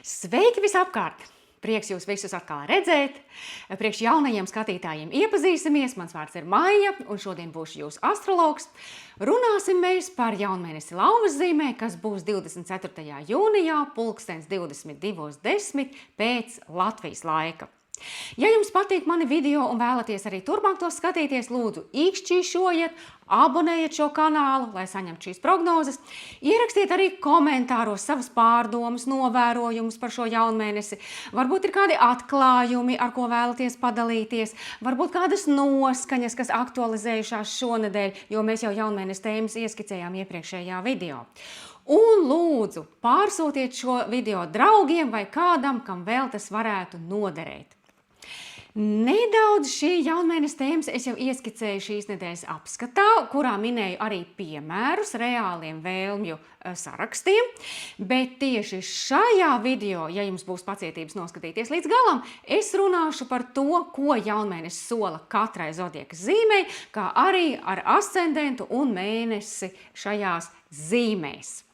Sveiki visapkārt! Prieks jūs visus atkal redzēt. Priekš jaunajiem skatītājiem iepazīsimies. Mans vārds ir Maija, un šodien būšu jūsu astrologs. Runāsim mēs par jaunmēnesi lauvas zīmē, kas būs 24. jūnijā, 22:10 pēc Latvijas laika. Ja jums patīk mani video un vēlaties arī turpmāk tos skatīties, lūdzu īkšķīšojiet, abonējiet šo kanālu, lai saņemtu šīs prognozes. Ierakstiet arī komentāros savas pārdomas, novērojumus par šo jaunmēnesi. Varbūt ir kādi atklājumi, ar ko vēlaties padalīties. Varbūt kādas noskaņas, kas aktualizējušās šonedēļ, jo mēs jau jaunmēnesi tēmas ieskicējām iepriekšējā video. Un lūdzu, pārsūtiet šo video draugiem vai kādam, kam vēl tas varētu noderēt. Nedaudz šī jaunmēnesi tēmas es jau ieskicēju šīs nedēļas apskatā, kurā minēju arī piemērus reāliem vēlmju sarakstiem, bet tieši šajā video, ja jums būs pacietības noskatīties līdz galam, es runāšu par to, ko jaunmēnesis sola katrai zodieka zīmei, kā arī ar ascendentu un mēnesi šajās zīmēs.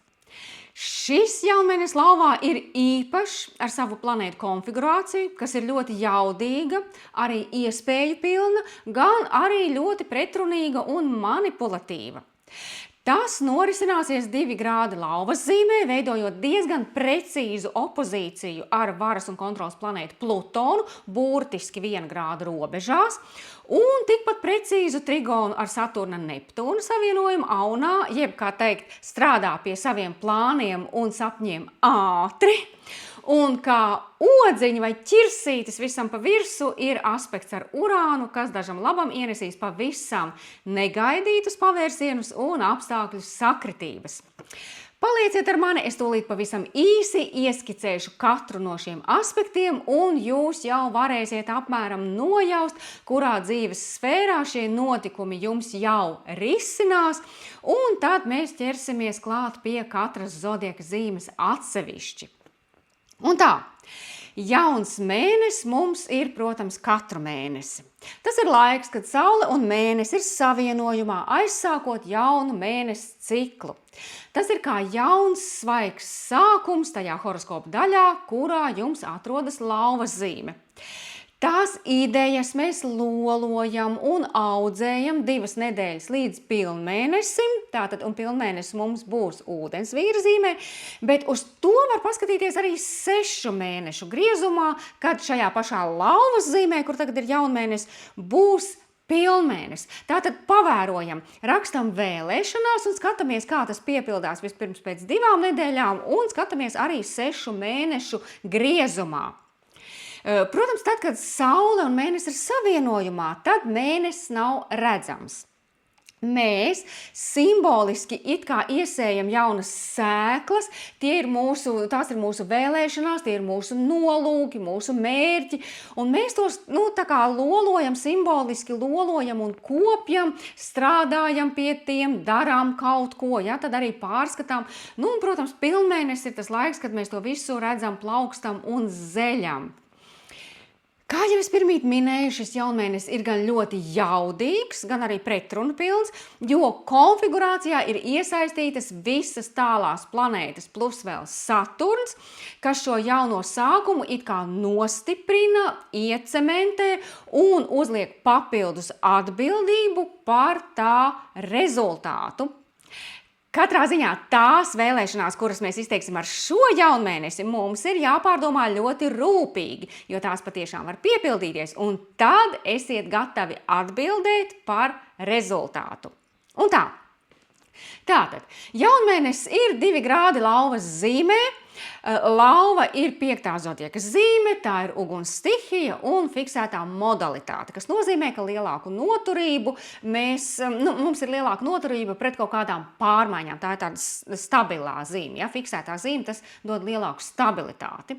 Šis jaunmēnesis lauvā ir īpašs ar savu planētu konfigurāciju, kas ir ļoti jaudīga, arī iespēju pilna, gan arī ļoti pretrunīga un manipulatīva. Tas norisināsies 2 grādi lauvas zīmē, veidojot diezgan precīzu opozīciju ar varas un kontrolas planētu Plutonu, burtiski 1 grāda robežās, un tikpat precīzu trigonu ar Saturna Neptūna savienojumu aunā, jeb, kā teikt, strādā pie saviem plāniem un sapņiem ātri. Un kā odziņa vai ķirsītis visam pa virsu ir aspekts ar Urānu, kas dažam labam ienesīs pavisam negaidītus pavērsienus un apstākļu sakritības. Palieciet ar mani, es tūlīt pavisam īsi ieskicēšu katru no šiem aspektiem, un jūs jau varēsiet apmēram nojaust, kurā dzīves sfērā šie notikumi jums jau risinās, un tad mēs ķersimies klāt pie katras zodieka zīmes atsevišķi. Un tā, jauns mēnesis mums ir, protams, katru mēnesi. Tas ir laiks, kad Saule un mēnesis ir savienojumā, aizsākot jaunu mēnesi ciklu. Tas ir kā jauns, svaigs sākums tajā horoskopa daļā, kurā jums atrodas lauvas zīme. Tās idejas mēs lolojam un audzējam 2 nedēļas līdz pilnmēnesim, tātad un pilnmēnesis mums būs ūdens vīra zīmē, bet uz to var paskatīties arī 6 mēnešu griezumā, kad šajā pašā lauvas zīmē, kur tagad ir jaunmēnesis, būs pilnmēnesis. Tātad pavērojam, rakstam vēlēšanās un skatāmies, kā tas piepildās vispirms pēc 2 nedēļām un skatāmies arī 6 mēnešu griezumā. Protams, tad, kad Saule un mēnesis ir savienojumā, tad mēnesis nav redzams. Mēs simboliski it kā iesējam jaunas sēklas, tās ir mūsu vēlēšanās, tie ir mūsu nolūki, mūsu mērķi, un mēs tos tā kā lolojam, simboliski lolojam un kopjam, strādājam pie tiem, darām kaut ko, ja, tad arī pārskatām. Un, protams, pilnmēnesis ir tas laiks, kad mēs to visu redzam, plaukstam un zeļam. Kā jau es pirmīt minēju, šis jaunmēnesis ir gan ļoti jaudīgs, gan arī pretrunu pilns, jo konfigurācijā ir iesaistītas visas tālās planētas plus vēl Saturns, kas šo jauno sākumu it kā nostiprina, iecementē un uzliek papildus atbildību par tā rezultātu. Katrā ziņā tās vēlēšanās, kuras mēs izteiksim ar šo jaunmēnesi, mums ir jāpārdomā ļoti rūpīgi, jo tās patiešām var piepildīties, un tad esiet gatavi atbildēt par rezultātu. Un tā. Tātad, jaunmēnesis ir 2 grādi lauvas zīmē. Lauva ir 5. zodieka zīme, tā ir uguns stihija un fiksētā modalitāte, kas nozīmē, ka lielāku noturību mums ir lielāka noturība pret kaut kādām pārmaiņām. Tā ir tāda stabilā zīme, ja? Fiksētā zīme, tas dod lielāku stabilitāti.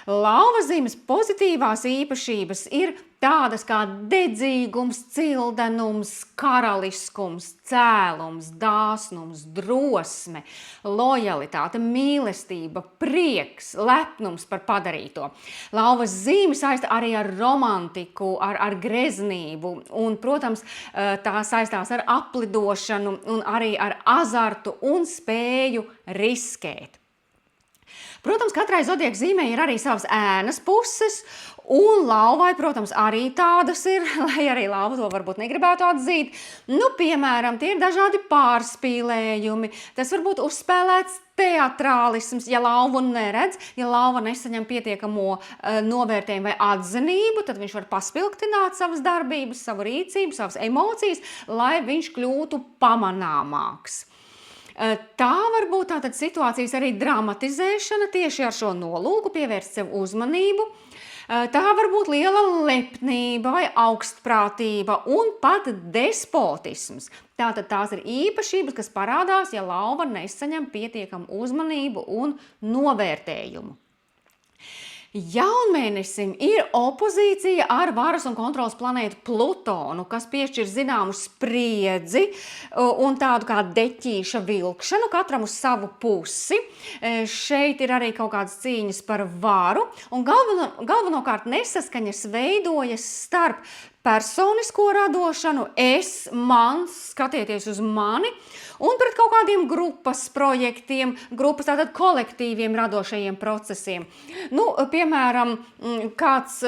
Lauvas zīmes pozitīvās īpašības ir tādas kā dedzīgums, cildenums, karaliskums, cēlums, dāsnums, drosme, lojalitāte, mīlestība, prieks, lepnums par padarīto. Lauvas zīme saista arī ar romantiku, ar greznību un, protams, tā saistās ar aplidošanu un arī ar azartu un spēju riskēt. Protams, katrai zodiaka zīmē ir arī savas ēnas puses, un lauvai, protams, arī tādas ir, lai arī lauva to varbūt negribētu atzīt. Nu, piemēram, tie ir dažādi pārspīlējumi, tas var būt uzspēlēts teatrālisms, ja lauvu neredz, ja lauva nesaņem pietiekamo novērtējumu vai atzinību, tad viņš var paspilgtināt savas darbības, savu rīcību, savas emocijas, lai viņš kļūtu pamanāmāks. Tā var būt tātad situācijas arī dramatizēšana tieši ar šo nolūku pievērst sev uzmanību. Tā var būt liela lepnība vai augstprātība un pat despotisms. Tātad tās ir īpašības, kas parādās, ja lauva nesaņem pietiekamu uzmanību un novērtējumu. Jaunmēnesim ir opozīcija ar varas un kontrolas planētu Plutonu, kas piešķir zināmu spriedzi un tādu kā deķīša vilkšanu katram uz savu pusi. Šeit ir arī kaut kādas cīņas par varu, un galvenokārt nesaskaņas veidojas starp personisko radošanu, man, skatieties uz mani, un pret kaut kādiem grupas projektiem, tātad kolektīviem radošajiem procesiem. Nu, piemēram, kāds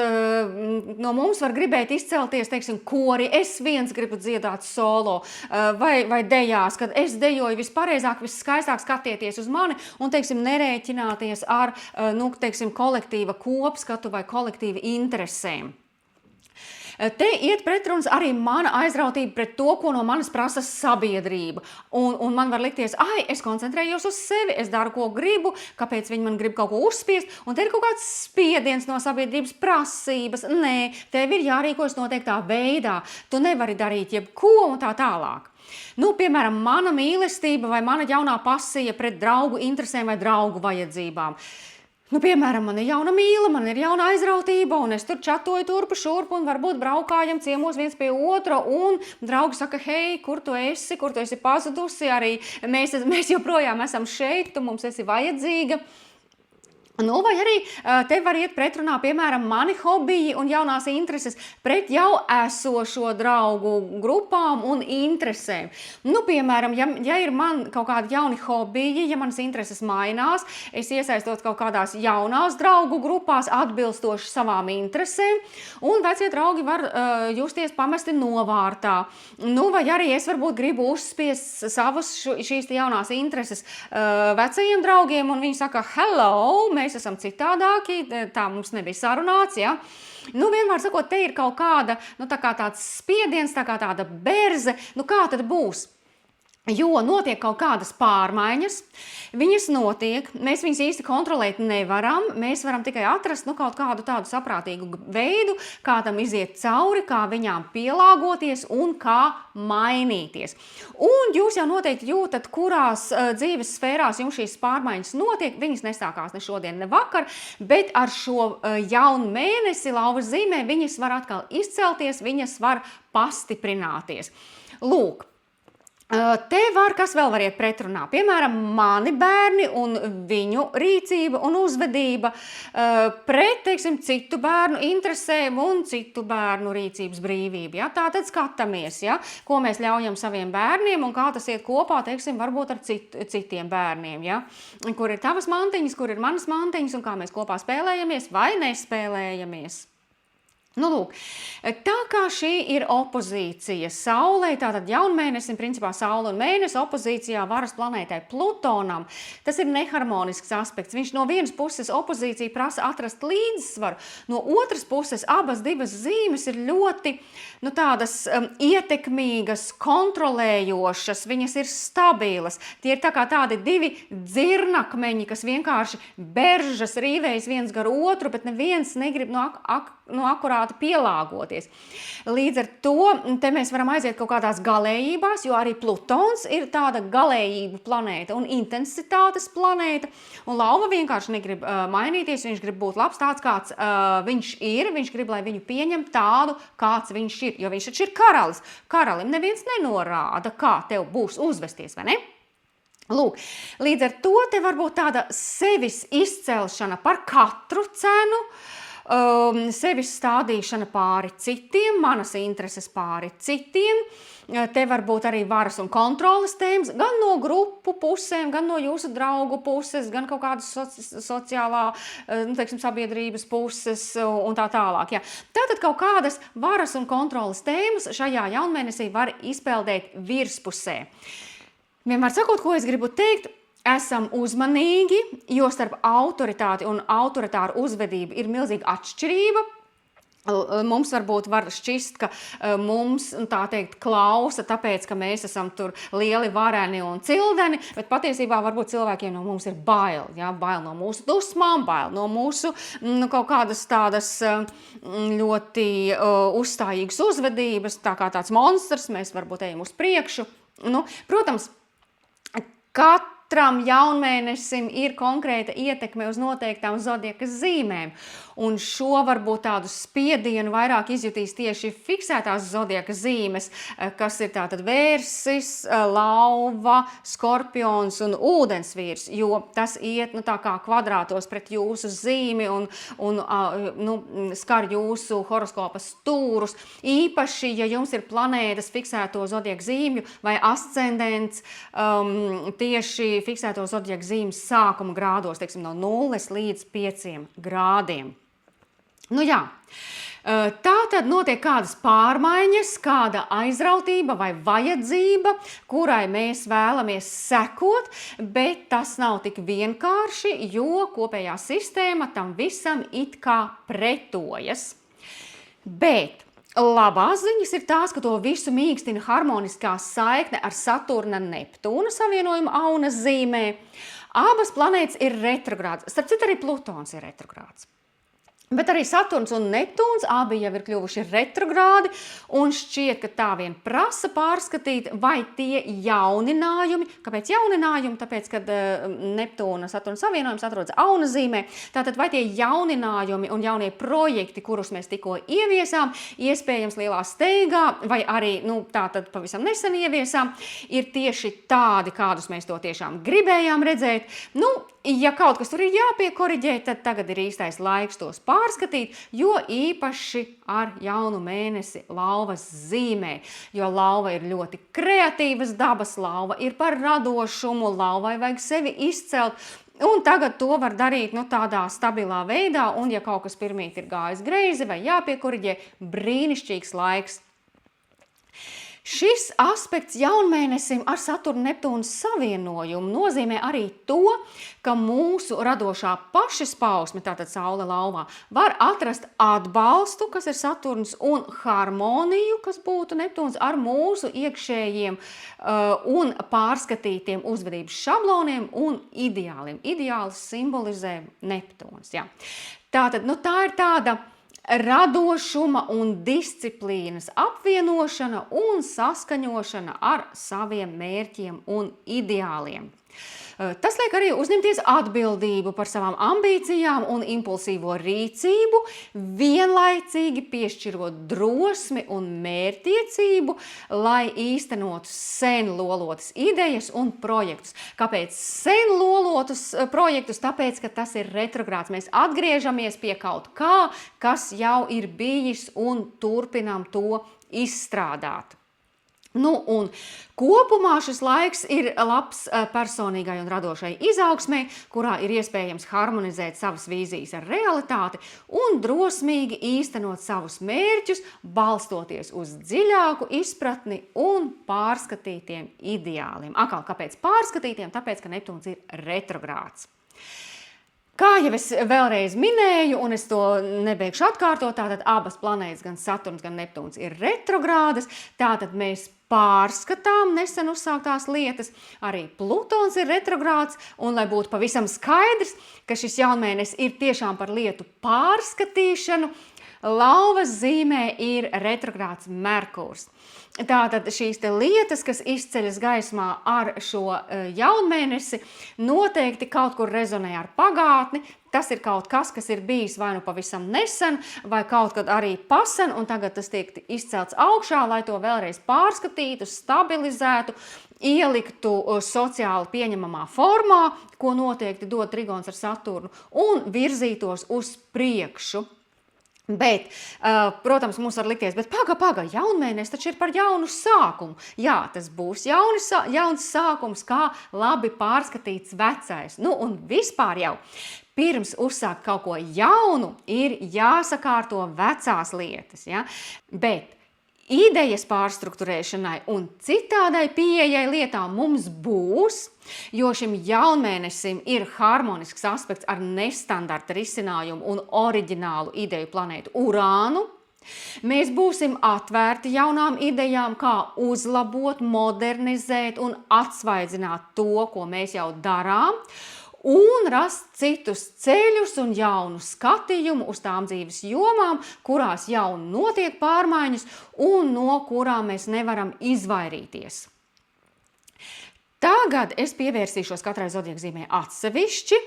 no mums var gribēt izcelties, teiksim, kori, es viens gribu dziedāt solo, vai dejās, kad es dejoju vispareizāk, visskaistāk, skatieties uz mani, un, teiksim, nerēķināties ar, teiksim, kolektīva kopskatu vai kolektīva interesēm. Te iet pretruns arī mana aizrautība pret to, ko no manis prasa sabiedrība. Un man var likties, es koncentrējos uz sevi, es daru, ko gribu, kāpēc viņi man grib kaut ko uzspiest, un te ir kaut kāds spiediens no sabiedrības prasības. Nē, tev ir jārīkojas noteiktā veidā, tu nevari darīt jebko un tā tālāk. Nu, piemēram, mana mīlestība vai mana jaunā pasija pret draugu interesēm vai draugu vajadzībām. Nu, piemēram, man ir jauna mīla, man ir jauna aizrautība, un es tur čatoju turpu šurpu, un varbūt braukājam ciemos viens pie otra, un draugi saka, hei, kur tu esi pazudusi, arī mēs joprojām esam šeit, tu mums esi vajadzīga. Nu, vai arī te var iet pretrunā, piemēram, mani hobiji un jaunās intereses pret jau esošo draugu grupām un interesēm. Nu, piemēram, ja ir man kaut kādi jauni hobiji, ja manas intereses mainās, es iesaistos kaut kādās jaunās draugu grupās atbilstoši savām interesēm, un vecie draugi var justies pamesti novārtā. Nu, vai arī es varbūt gribu uzspiest savas šīs jaunās intereses vecajiem draugiem, un viņi saka, hello, mēs esam citādāki, tā mums nebija sarunāts, ja? Nu, vienmēr sakot, te ir kaut kāda, tā kā tāds spiediens, tā kā tāda berze, kā tad būs? Jo notiek kaut kādas pārmaiņas, viņas notiek, mēs viņas īsti kontrolēt nevaram, mēs varam tikai atrast kaut kādu tādu saprātīgu veidu, kā tam iziet cauri, kā viņām pielāgoties un kā mainīties. Un jūs jau noteikti jūtat, kurās dzīves sfērās jums šīs pārmaiņas notiek, viņas nesākās ne šodien, ne vakar, bet ar šo jaunu mēnesi lauvas zīmē viņas var atkal izcelties, viņas var pastiprināties. Lūk. Kas vēl var iet pretrunā? Piemēram, mani bērni un viņu rīcība un uzvedība pret, teiksim, citu bērnu interesēm un citu bērnu rīcības brīvību. Ja? Tātad skatāmies, ja? Ko mēs ļaujam saviem bērniem un kā tas iet kopā, teiksim, varbūt ar citiem bērniem. Ja? Kur ir tavas mantiņas, kur ir manas mantiņas un kā mēs kopā spēlējamies vai nespēlējamies. Nu, lūk, tā kā šī ir opozīcija Saulei, tātad jaunmēnesim, principā Saule un mēnesi opozīcijā varas planētai Plutonam, tas ir neharmonisks aspekts. Viņš no vienas puses opozīcija prasa atrast līdzsvaru, no otras puses abas divas zīmes ir ļoti tādas ietekmīgas, kontrolējošas, viņas ir stabilas. Tie ir tā kā tādi divi dzirnakmeņi, kas vienkārši beržas rīvējas viens gar otru, bet neviens negrib akurāti pielāgoties. Līdz ar to te mēs varam aiziet kaut kādās galējībās, jo arī Plutons ir tāda galējību planēta un intensitātes planēta, un lauva vienkārši negrib mainīties, viņš grib būt labs tāds, kāds viņš ir, viņš grib, lai viņu pieņem tādu, kāds viņš ir, jo viņš taču ir karalis. Karalim neviens nenorāda, kā tev būs uzvesties, vai ne? Lūk, līdz ar to te var būt tāda sevis izcelšana par katru cenu, sevis stādīšana pāri citiem, manas intereses pāri citiem. Te var būt arī varas un kontroles tēmas, gan no grupu pusēm, gan no jūsu draugu puses, gan kaut kādas sociālā, sabiedrības puses un tā tālāk. Jā. Tātad kaut kādas varas un kontroles tēmas šajā jaunmēnesī var izpeldēt virspusē. Vienmēr sakot, ko es gribu teikt, esam uzmanīgi, jo starp autoritāti un autoritāru uzvedību ir milzīga atšķirība. Mums varbūt var šķist, ka mums, tā teikt, klausa, tāpēc, ka mēs esam tur lieli vareni un cildeni, bet patiesībā varbūt cilvēkiem no mums ir bail, ja? Bail no mūsu dusmām, bail no mūsu kaut kādas tādas ļoti uzstājīgas uzvedības, tā kā tāds monstrs, mēs varbūt ejam uz priekšu. Protams, katram jaunmēnesim ir konkrēta ietekme uz noteiktām zodiaka zīmēm. Un šo varbūt tādu spiedienu vairāk izjutīs tieši fiksētās zodiaka zīmes, kas ir tātad vērsis, lauva, skorpions un ūdensvīrs, jo tas iet tā kā kvadrātos pret jūsu zīmi un skar jūsu horoskopa stūrus. Īpaši, ja jums ir planētas fiksēto zodiaka zīmju vai ascendents tieši fiksēto zodiaka zīmes sākuma grādos, teiksim, no 0 līdz 5 grādiem. Tā tad notiek kādas pārmaiņas, kāda aizrautība vai vajadzība, kurai mēs vēlamies sekot, bet tas nav tik vienkārši, jo kopējā sistēma tam visam it kā pretojas. Bet labās ziņas ir tās, ka to visu mīkstina harmoniskā saikne ar Saturna Neptūna savienojumu aunas zīmē. Abas planētas ir retrogrāds, starp citu arī Plutons ir retrogrāds. Bet arī Saturns un Neptūns abi jau ir kļuvuši retrogrādi, un šķiet, ka tā vien prasa pārskatīt, vai tie jauninājumi, kāpēc jauninājumi? Tāpēc, kad Neptūna Saturna savienojums atrodas aunas zīmē, tātad vai tie jauninājumi un jaunie projekti, kurus mēs tikko ieviesām, iespējams lielā steigā, vai arī, tātad pavisam nesen ieviesām, ir tieši tādi, kādus mēs to tiešām gribējām redzēt. Ja kaut kas tur ir jāpiekoriģē, tad tagad ir īstais laiks tos pārskatīt, jo īpaši ar jaunu mēnesi lauvas zīmē, jo lauva ir ļoti kreatīvas dabas, lauva ir par radošumu, lauvai vajag sevi izcelt, un tagad to var darīt tādā stabilā veidā, un ja kaut kas pirmīt ir gājis greizi vai jāpiekoriģē, brīnišķīgs laiks. Šis aspekts jaunmēnesim ar Saturnu Neptūnu savienojumu nozīmē arī to, ka mūsu radošā pašizpausme, tātad Saule lauvā, var atrast atbalstu, kas ir Saturns, un harmoniju, kas būtu Neptūns, ar mūsu iekšējiem un pārskatītiem uzvedības šabloniem un ideāliem. Ideāls simbolizē Neptūns. Jā. Tātad, tā ir tāda radošuma un disciplīnas apvienošana un saskaņošana ar saviem mērķiem un ideāliem. Tas liek arī uzņemties atbildību par savām ambīcijām un impulsīvo rīcību, vienlaicīgi piešķirot drosmi un mērķtiecību, lai īstenotu sen lolotas idejas un projektus. Kāpēc sen lolotus projektus? Tāpēc, ka tas ir retrogrāds. Mēs atgriežamies pie kaut kā, kas jau ir bijis un turpinām to izstrādāt. Un kopumā šis laiks ir labs personīgai un radošai izaugsmei, kurā ir iespējams harmonizēt savas vīzijas ar realitāti un drosmīgi īstenot savus mērķus, balstoties uz dziļāku izpratni un pārskatītiem ideāliem. Kāpēc pārskatītiem? Tāpēc, ka Neptūns ir retrogrāds. Kā jau es vēlreiz minēju, un es to nebeigšu atkārtot, tātad abas planētas, gan Saturns, gan Neptūns, ir retrogrādas, tātad mēs pārskatām nesen uzsāktās lietas, arī Plutons ir retrogrāds, un lai būtu pavisam skaidrs, ka šis jaunmēnesis ir tiešām par lietu pārskatīšanu, lauvas zīmē ir retrogrāds Merkurs. Tātad šīs lietas, kas izceļas gaismā ar šo jaunmēnesi, noteikti kaut kur rezonē ar pagātni. Tas ir kaut kas, kas ir bijis vai pavisam nesen, vai kaut kad arī pasen, un tagad tas tiek izcelts augšā, lai to vēlreiz pārskatītu, stabilizētu, ieliktu sociāli pieņemamā formā, ko noteikti dod trigons ar Saturnu, un virzītos uz priekšu. Bet, protams, mums var likties, bet paga, jaunmēnesis taču ir par jaunu sākumu. Jā, tas būs jauns sākums, kā labi pārskatīts vecais. Nu, un vispār jau pirms uzsākt kaut ko jaunu, ir jāsakārto vecās lietas. Ja? Bet idejas pārstrukturēšanai un citādai pieejai lietām mums būs, jo šim jaunmēnesim ir harmonisks aspekts ar nestandarta risinājumu un oriģinālu ideju planētu Urānu. Mēs būsim atvērti jaunām idejām, kā uzlabot, modernizēt un atsvaidzināt to, ko mēs jau darām, un rast citus ceļus un jaunu skatījumu uz tām dzīves jomām, kurās jau notiek pārmaiņas un no kurām mēs nevaram izvairīties. Tagad es pievērsīšos katrai zodiaka zīmē atsevišķi,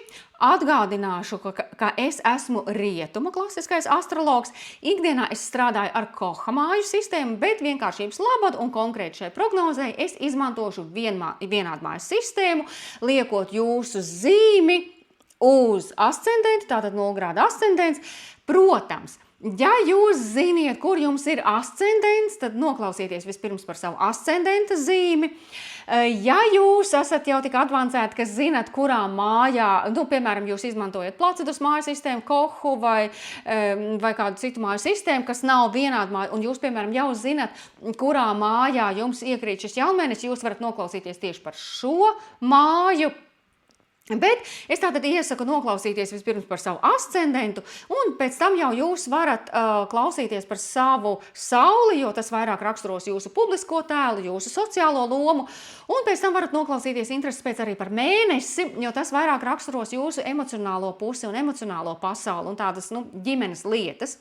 atgādināšu, ka es esmu rietuma klasiskais astrologs. Ikdienā es strādāju ar Koha māju sistēmu, bet vienkāršības labad un konkrēti šai prognozei es izmantošu vienādmājas sistēmu, liekot jūsu zīmi uz ascendentu, tātad 0 grāda ascendents. Protams, ja jūs ziniet, kur jums ir ascendents, tad noklausieties vispirms par savu ascendenta zīmi. Ja jūs esat jau tik advancēti, ka zinat, kurā mājā, piemēram, jūs izmantojat Placidus māju sistēmu, Kohu vai kādu citu māju sistēmu, kas nav vienāda māja, un jūs, piemēram, jau zinat, kurā mājā jums iekrīt šis jaunmēnesis, jūs varat noklausīties tieši par šo māju. Bet es tātad iesaku noklausīties vispirms par savu ascendentu, un pēc tam jau jūs varat klausīties par savu sauli, jo tas vairāk raksturos jūsu publisko tēlu, jūsu sociālo lomu, un pēc tam varat noklausīties intereses pēc arī par mēnesi, jo tas vairāk raksturos jūsu emocionālo pusi un emocionālo pasauli un tādas ģimenes lietas.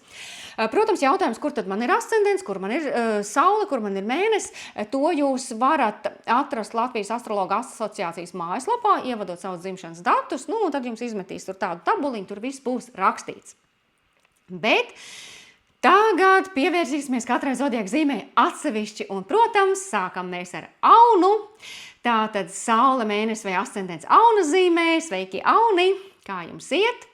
Protams, jautājums, kur tad man ir ascendents, kur man ir saule, kur man ir mēnesis, to jūs varat atrast Latvijas astrologa asociācijas mājaslapā, ievadot savu dzimšanas datus, un tad jums izmetīs tur tādu tabuliņu, tur viss būs rakstīts. Bet tagad pievērsīsimies katrai zodiaka zīmē atsevišķi, un, protams, sākam mēs ar Aunu. Tātad saule, mēnesis vai ascendents Auna zīmē. Sveiki, Auni! Kā jums iet?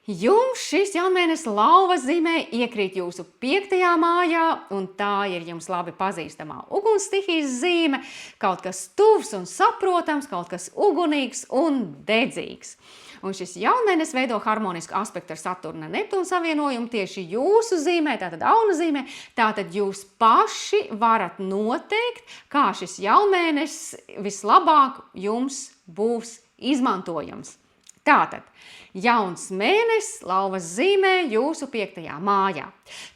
Jums šis jaunmēnesis lauvas zīmē iekrīt jūsu 5. mājā, un tā ir jums labi pazīstamā ugunsstihijas zīme, kaut kas tuvs un saprotams, kaut kas ugunīgs un dedzīgs. Un šis jaunmēnesis veido harmonisku aspektu ar Saturna Neptūna savienojumu tieši jūsu zīmē, tātad Auna zīmē, tātad jūs paši varat noteikt, kā šis jaunmēnesis vislabāk jums būs izmantojams. Tātad, jauns mēnesis lauvas zīmē jūsu 5. mājā.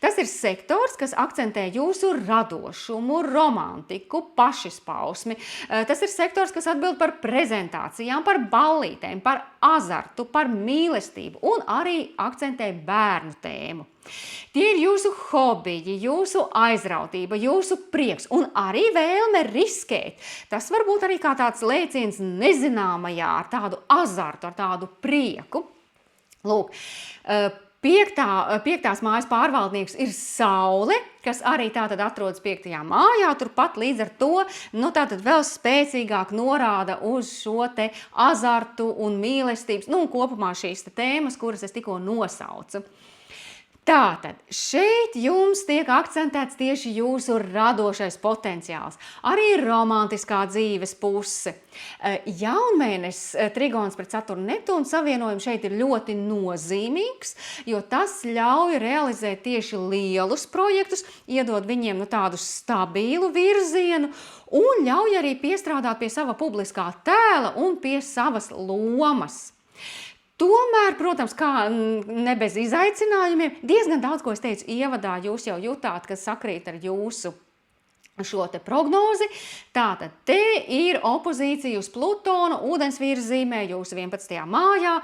Tas ir sektors, kas akcentē jūsu radošumu, romantiku, pašizpausmi. Tas ir sektors, kas atbild par prezentācijām, par ballītēm, par azartu, par mīlestību un arī akcentē bērnu tēmu. Tie ir jūsu hobiji, jūsu aizrautība, jūsu prieks un arī vēlme riskēt. Tas var būt arī kā tāds lēciens nezināmajā, ar tādu azartu, ar tādu prieku. Lūk, 5. mājas pārvaldnieks ir saule, kas arī tātad atrodas 5. mājā, turpat līdz ar to, tātad vēl spēcīgāk norāda uz šo te azartu un mīlestības, kopumā šīs tēmas, kuras es tikko nosaucu. Tātad, šeit jums tiek akcentēts tieši jūsu radošais potenciāls, arī romantiskā dzīves puse. Jaunmēnesis trigons pret Saturna Neptūna savienojumu šeit ir ļoti nozīmīgs, jo tas ļauj realizēt tieši lielus projektus, iedod viņiem tādu stabilu virzienu un ļauj arī piestrādāt pie sava publiskā tēla un pie savas lomas. Tomēr, protams, kā ne bez izaicinājumiem, diezgan daudz, ko es teicu ievadā, jūs jau jutāt, kas sakrīt ar jūsu šo te prognozi. Tātad te ir opozīcija uz Plutonu, ūdensvīra zīmē, jūsu 11. mājā,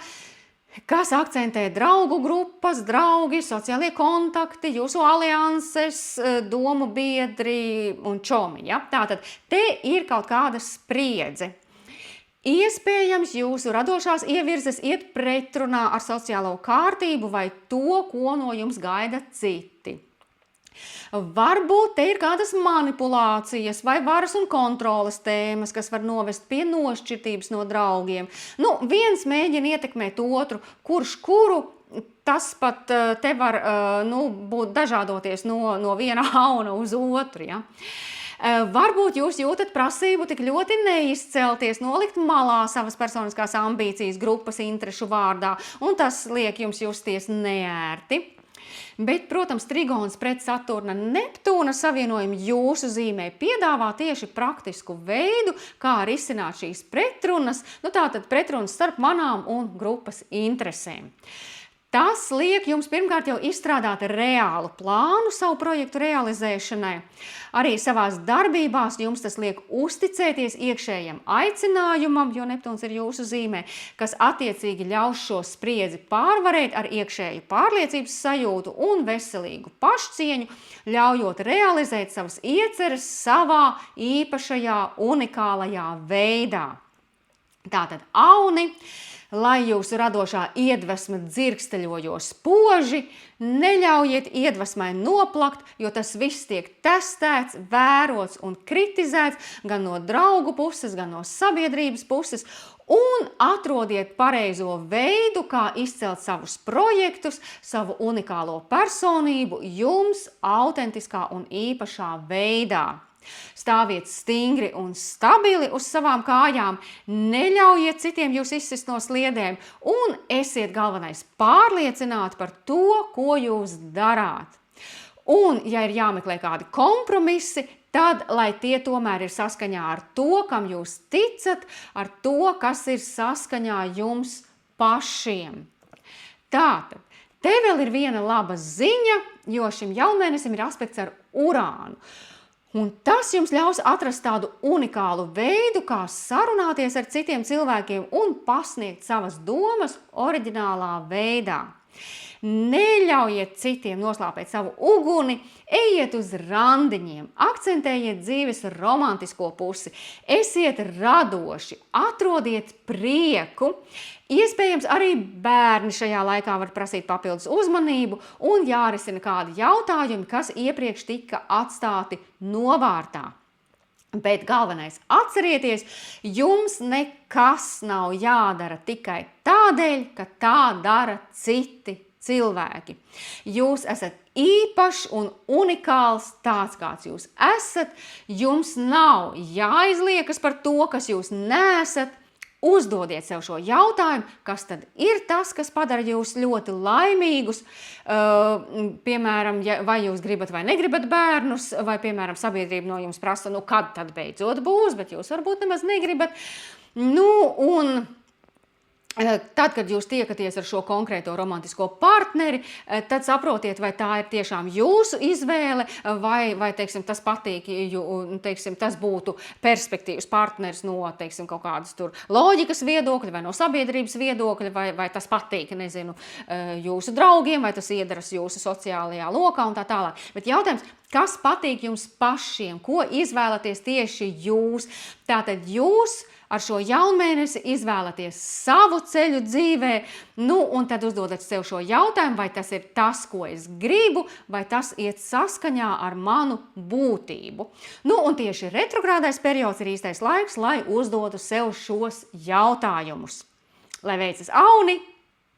kas akcentē draugu grupas, draugi, sociālie kontakti, jūsu alianses, domu biedri un čomi. Ja? Tātad te ir kaut kāda spriedze. Iespējams, jūsu radošās ievirzes iet pretrunā ar sociālo kārtību vai to, ko no jums gaida citi. Varbūt te ir kādas manipulācijas vai varas un kontroles tēmas, kas var novest pie nošķirtības no draugiem. Viens mēģina ietekmēt otru, kurš kuru tas pat te var būt dažādoties no viena auna uz otru. Ja? Varbūt jūs jūtat prasību tik ļoti neizcelties, nolikt malā savas personiskās ambīcijas grupas interešu vārdā, un tas liek jums justies neērti. Bet, protams, trigons pret Saturna Neptūna savienojumu jūsu zīmē piedāvā tieši praktisku veidu, kā risināt šīs pretrunas, tātad pretrunas starp manām un grupas interesēm. Tas liek jums pirmkārt jau izstrādāt reālu plānu savu projektu realizēšanai. Arī savās darbībās jums tas liek uzticēties iekšējam aicinājumam, jo Neptūns ir jūsu zīmē, kas attiecīgi ļaus šo spriedzi pārvarēt ar iekšēju pārliecības sajūtu un veselīgu pašcieņu, ļaujot realizēt savas ieceres savā īpašajā, unikālajā veidā. Tātad auni, lai jūsu radošā iedvesma dzirksteļojos spoži, neļaujiet iedvesmai noplakt, jo tas viss tiek testēts, vērots un kritizēts gan no draugu puses, gan no sabiedrības puses, un atrodiet pareizo veidu, kā izcelt savus projektus, savu unikālo personību jums autentiskā un īpašā veidā. Stāviet stingri un stabili uz savām kājām, neļaujiet citiem jūs izsist no sliedēm un esiet galvenais pārliecināti par to, ko jūs darāt. Un, ja ir jāmeklē kādi kompromisi, tad, lai tie tomēr ir saskaņā ar to, kam jūs ticat, ar to, kas ir saskaņā jums pašiem. Tātad, te vēl ir viena laba ziņa, jo šim jaunmēnesim ir aspekts ar Urānu. Un tas jums ļaus atrast tādu unikālu veidu, kā sarunāties ar citiem cilvēkiem un pasniegt savas domas oriģinālā veidā. Neļaujiet citiem noslāpēt savu uguni, ejiet uz randiņiem, akcentējiet dzīves romantisko pusi, esiet radoši, atrodiet prieku. Iespējams, arī bērni šajā laikā var prasīt papildus uzmanību un jārisina kādi jautājumi, kas iepriekš tika atstāti novārtā. Bet galvenais atcerieties, jums nekas nav jādara tikai tādēļ, ka tā dara citi cilvēki. Jūs esat īpašs un unikāls tāds, kāds jūs esat. Jums nav jāizliekas par to, kas jūs neesat. Uzdodiet sev šo jautājumu, kas tad ir tas, kas padara jūs ļoti laimīgus. Piemēram, vai jūs gribat vai negribat bērnus, vai, piemēram, sabiedrība no jums prasa, kad tad beidzot būs, bet jūs varbūt nemaz negribat. Tad, kad jūs tiekaties ar šo konkrēto romantisko partneri, tad saprotiet, vai tā ir tiešām jūsu izvēle, vai teiksim, tas patīk, teiksim, tas būtu perspektīvas partneris no teiksim, kaut kādas tur loģikas viedokļa, vai no sabiedrības viedokļa, vai tas patīk, nezinu, jūsu draugiem, vai tas iedaras jūsu sociālajā lokā un tā tālāk. Bet jautājums, kas patīk jums pašiem, ko izvēlaties tieši jūs? Tātad jūs ar šo jaunmēnesi izvēlaties savu ceļu dzīvē, un tad uzdodat sev šo jautājumu, vai tas ir tas, ko es gribu, vai tas iet saskaņā ar manu būtību. Un tieši retrogrādais periods ir īstais laiks, lai uzdotu sev šos jautājumus. Lai veicas auni,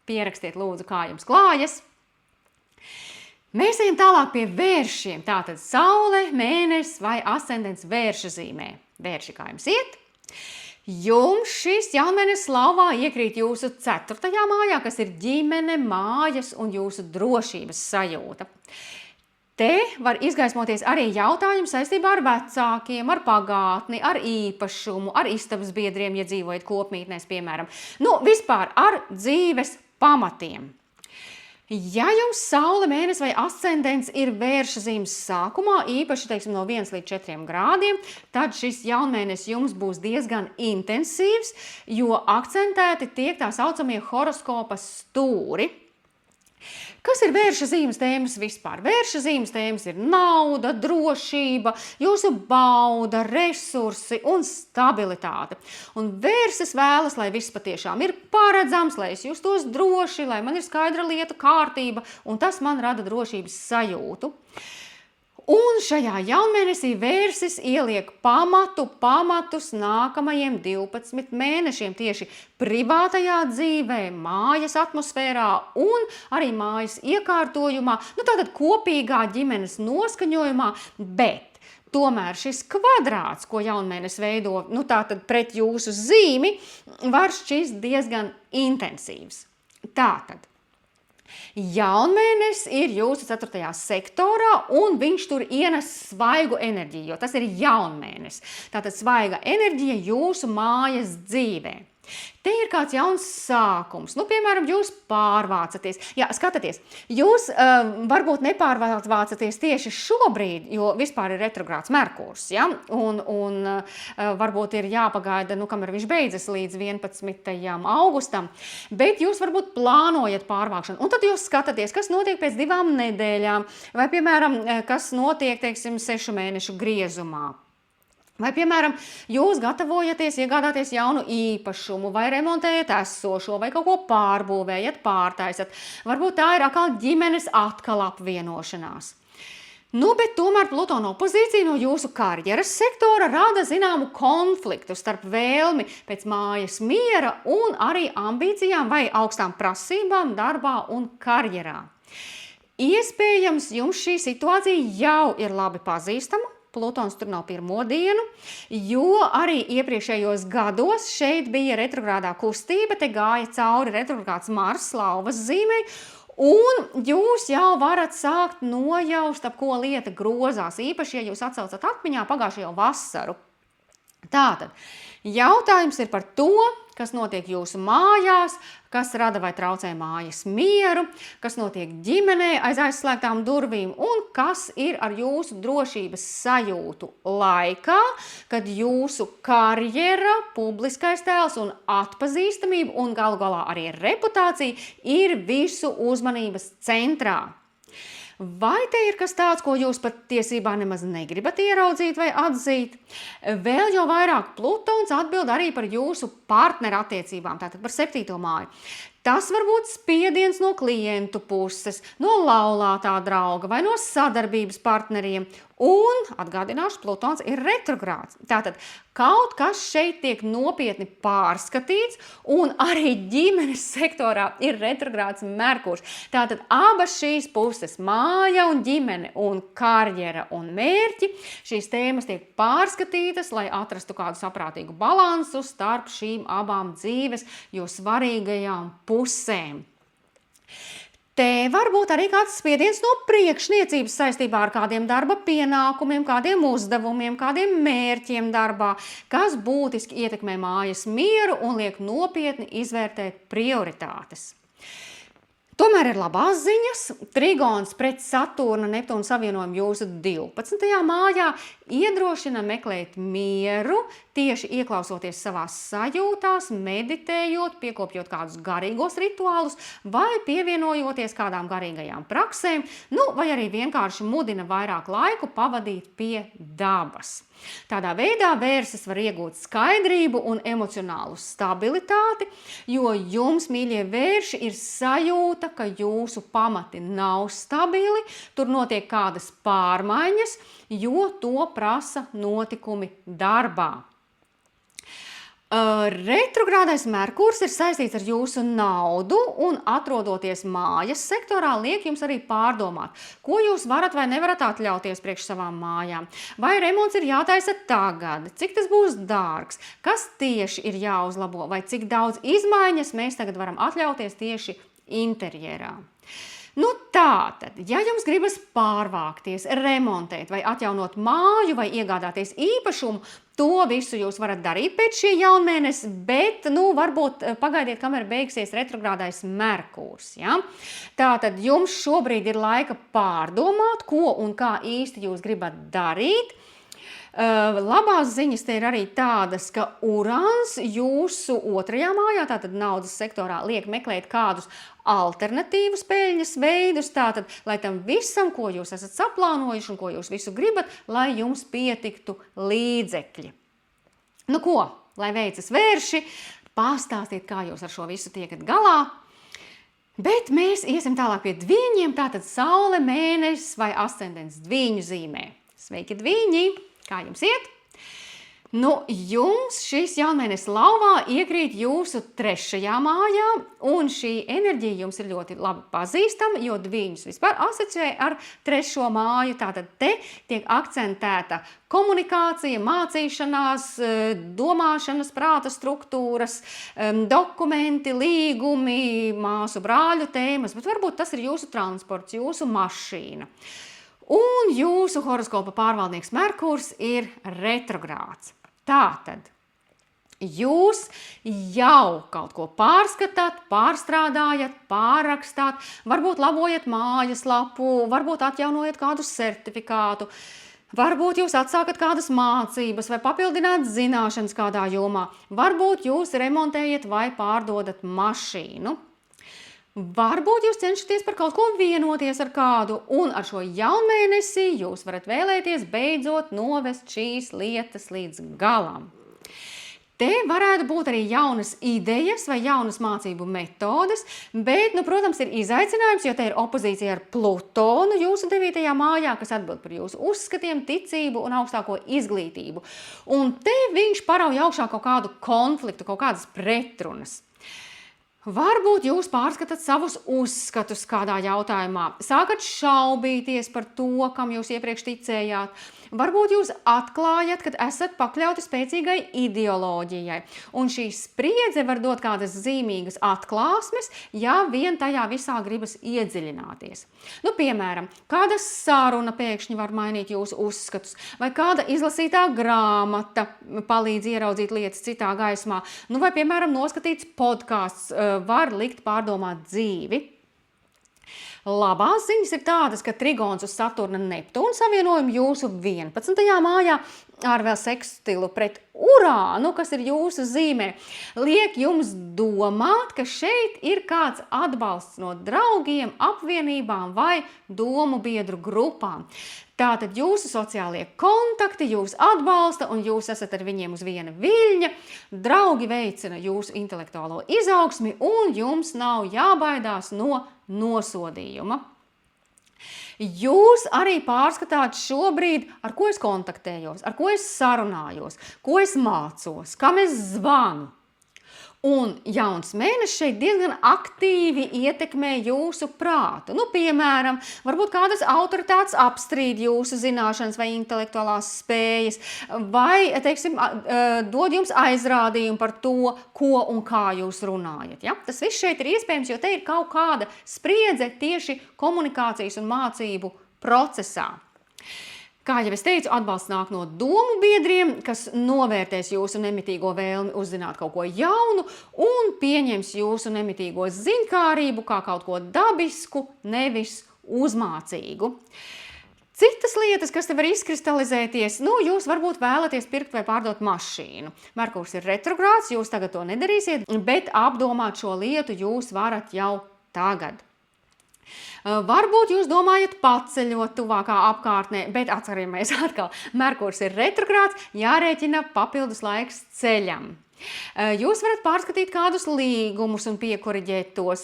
pierakstiet lūdzu, kā jums klājas. Mēs ejam tālāk pie vēršiem, tātad saule, mēnesis vai ascendents vērša zīmē. Vērši, kā jums iet? Jums šis jaunmēnesis lauvā iekrīt jūsu 4. mājā, kas ir ģimene, mājas un jūsu drošības sajūta. Te var izgaismoties arī jautājumi saistībā ar vecākiem, ar pagātni, ar īpašumu, ar istabas biedriem, ja dzīvojat kopmītnēs, piemēram. Vispār ar dzīves pamatiem. Ja jums saule, mēnesis vai ascendents ir vērša zīmes sākumā, īpaši, teiksim, no 1 līdz 4 grādiem, tad šis jaunmēnesis jums būs diezgan intensīvs, jo akcentēti tiek tā saucamie horoskopa stūri. Kas ir vērša zīmes tēmas vispār? Vērša zīmes tēmas ir nauda, drošība, jūsu bauda, resursi un stabilitāte. Un vērsis vēlas, lai viss patiešām ir paredzams, lai es justos droši, lai man ir skaidra lieta kārtība, un tas man rada drošības sajūtu. Un šajā jaunmēnesī Vērsis ieliek pamatus nākamajiem 12 mēnešiem tieši privātajā dzīvē, mājas atmosfērā un arī mājas iekārtojumā, tātad kopīgā ģimenes noskaņojumā, bet tomēr šis kvadrāts, ko jaunmēnes veido, tātad pret jūsu zīmi, var šķist diezgan intensīvs. Tātad. Jaunmēnes ir jūsu 4. sektorā un viņš tur ienes svaigu enerģiju, jo tas ir jaunmēnes. Tātad svaiga enerģija jūsu mājas dzīvē. Te ir kāds jauns sākums. Piemēram, jūs pārvācaties. Jā, skatieties, jūs varbūt nepārvācaties tieši šobrīd, jo vispār ir retrogrāds Merkurs, ja? Un varbūt ir jāpagaida, kamēr viņš beidzas līdz 11. augustam, bet jūs varbūt plānojat pārvākšanu. Un tad jūs skatāties, kas notiek pēc 2 nedēļām, vai, piemēram, kas notiek, 6 mēnešu griezumā. Vai, piemēram, jūs gatavojaties iegādāties jaunu īpašumu, vai remontējat esošo, vai kaut ko pārbūvējat, pārtaisat. Varbūt tā ir atkal ģimenes apvienošanās. Bet tomēr Plutona opozīcija no jūsu karjeras sektora rada zināmu konfliktu starp vēlmi pēc mājas miera un arī ambīcijām vai augstām prasībām darbā un karjerā. Iespējams, jums šī situācija jau ir labi pazīstama. Plutons tur nav pirmo dienu, jo arī iepriekšējos gados šeit bija retrogrādā kustība, te gāja cauri retrogrāds Mars slauvas zīmei, un jūs jau varat sākt nojaust, ap ko lieta grozās, īpaši, ja jūs atcaucat atmiņā pagājušajo vasaru. Tātad, jautājums ir par to, kas notiek jūsu mājās, kas rada vai traucē mājas mieru, kas notiek ģimenē aiz aizslēgtām durvīm un kas ir ar jūsu drošības sajūtu laikā, kad jūsu karjera, publiskais tēls un atpazīstamība un galu galā arī reputācija ir visu uzmanības centrā. Vai te ir kas tāds, ko jūs patiesībā nemaz negribat ieraudzīt vai atzīt? Vēl jau vairāk Plutons atbild arī par jūsu partneru attiecībām, tātad par 7. māju. Tas var būt spiediens no klientu puses, no laulātā drauga vai no sadarbības partneriem. Un, atgādināšu, Plutons ir retrogrāds. Tātad kaut kas šeit tiek nopietni pārskatīts un arī ģimenes sektorā ir retrogrāds Merkurs. Tātad abas šīs puses, māja un ģimene un karjera un mērķi, šīs tēmas tiek pārskatītas, lai atrastu kādu saprātīgu balansu starp šīm abām dzīves, jo svarīgajām pusēm. Te var būt arī kāds spiediens no priekšniecības saistībā ar kādiem darba pienākumiem, kādiem uzdevumiem, kādiem mērķiem darbā, kas būtiski ietekmē mājas mieru un liek nopietni izvērtēt prioritātes. Tomēr ir labās ziņas. Trigons pret Saturna Neptūna savienojumu jūsu 12. mājā iedrošina meklēt mieru, tieši ieklausoties savās sajūtās, meditējot, piekopjot kādus garīgos rituālus vai pievienojoties kādām garīgajām praksēm, vai arī vienkārši mudina vairāk laiku pavadīt pie dabas. Tādā veidā Vērsis var iegūt skaidrību un emocionālu stabilitāti, jo jums, mīļie Vērši, ir sajūta, ka jūsu pamati nav stabili, tur notiek kādas pārmaiņas, jo to prasa notikumi darbā. Retrogrādais Merkurs ir saistīts ar jūsu naudu un atrodoties mājas sektorā liek jums arī pārdomāt, ko jūs varat vai nevarat atļauties priekš savām mājām. Vai remonts ir jātaisa tagad, cik tas būs dārgs, kas tieši ir jāuzlabo vai cik daudz izmaiņas mēs tagad varam atļauties tieši interjerā. Tātad, ja jums gribas pārvākties, remontēt vai atjaunot māju vai iegādāties īpašumu, to visu jūs varat darīt pēc šī jaunmēnes, bet, varbūt pagaidiet, kamēr beigsies retrogrādais Merkurs, ja? Tātad jums šobrīd ir laika pārdomāt, ko un kā īsti jūs gribat darīt. Labās ziņas te ir arī tādas, ka Urans jūsu 2. mājā, tātad naudas sektorā, liek meklēt kādus alternatīvus peļņas veidus, tātad, lai tam visam, ko jūs esat saplānojuši un ko jūs visu gribat, lai jums pietiktu līdzekļi. Ko? Lai veicas Vērši, pastāstiet, kā jūs ar šo visu tiekat galā. Bet mēs iesim tālāk pie dviņiem, tātad saule, mēnesis vai ascendents dviņu zīmē. Sveiki, dviņi! Kā jums iet? Nu, jums šis jaunmēnesis lauvā iekrīt jūsu 3. mājā, un šī enerģija jums ir ļoti labi pazīstama, jo dviņus vispār asociē ar 3. māju. Tātad te tiek akcentēta komunikācija, mācīšanās, domāšanas, prāta struktūras, dokumenti, līgumi, māsu brāļu tēmas, bet varbūt tas ir jūsu transports, jūsu mašīna. Un jūsu horoskopa pārvaldnieks Merkurs ir retrogrāds. Tātad jūs jau kaut ko pārskatāt, pārstrādājat, pārrakstāt, varbūt labojat mājaslapu, varbūt atjaunojat kādu certifikātu, varbūt jūs atsākat kādas mācības vai papildināt zināšanas kādā jomā, varbūt jūs remontējat vai pārdodat mašīnu. Varbūt jūs cenšaties par kaut ko vienoties ar kādu, un ar šo jaunmēnesi jūs varat vēlēties beidzot novest šīs lietas līdz galam. Te varētu būt arī jaunas idejas vai jaunas mācību metodes, bet, protams, ir izaicinājums, jo te ir opozīcija ar Plutonu jūsu 9. mājā, kas atbild par jūsu uzskatiem, ticību un augstāko izglītību. Un te viņš parauj augšā kaut kādu konfliktu, kaut kādas pretrunas. Varbūt jūs pārskatāt savus uzskatus kādā jautājumā, sākat šaubīties par to, kam jūs iepriekš ticējāt. Varbūt jūs atklājat, ka esat pakļauti spēcīgai ideoloģijai, un šī spriedze var dot kādas zīmīgas atklāsmes, ja vien tajā visā gribas iedziļināties. Piemēram, kāda saruna pēkšņi var mainīt jūsu uzskatus, vai kāda izlasītā grāmata palīdz ieraudzīt lietas citā gaismā, vai, piemēram, noskatīts podcasts var likt pārdomāt dzīvi. Labās ziņas ir tādas, ka trigons uz Saturna Neptūna savienojumu jūsu 11. mājā ar vēl sekstilu pret Urānu, kas ir jūsu zīmē, liek jums domāt, ka šeit ir kāds atbalsts no draugiem, apvienībām vai domu biedru grupām. Tātad jūsu sociālie kontakti jūs atbalsta un jūs esat ar viņiem uz viena viļņa, draugi veicina jūsu intelektuālo izaugsmi un jums nav jābaidās no nosodījuma. Jūs arī pārskatāt šobrīd, ar ko es kontaktējos, ar ko es sarunājos, ko es mācos, kam es zvanu. Un jauns mēnesis šeit diezgan aktīvi ietekmē jūsu prātu. Piemēram, varbūt kādas autoritātes apstrīd jūsu zināšanas vai intelektuālās spējas, vai, teiksim, dod jums aizrādījumu par to, ko un kā jūs runājat. Ja? Tas viss šeit ir iespējams, jo te ir kaut kāda spriedze tieši komunikācijas un mācību procesā. Kā jau es teicu, atbalsts nāk no domu biedriem, kas novērtēs jūsu nemitīgo vēlmi uzzināt kaut ko jaunu un pieņems jūsu nemitīgo ziņkārību kā kaut ko dabisku, nevis uzmācīgu. Citas lietas, kas te var izkristalizēties, jūs varbūt vēlaties pirkt vai pārdot mašīnu. Merkurs ir retrogrāds, jūs tagad to nedarīsiet, bet apdomāt šo lietu jūs varat jau tagad. Varbūt jūs domājat paceļot tuvākā apkārtnē, bet atceramies atkal, Merkurs ir retrogrāds, jārēķina papildus laiks ceļam. Jūs varat pārskatīt kādus līgumus un piekoriģēt tos.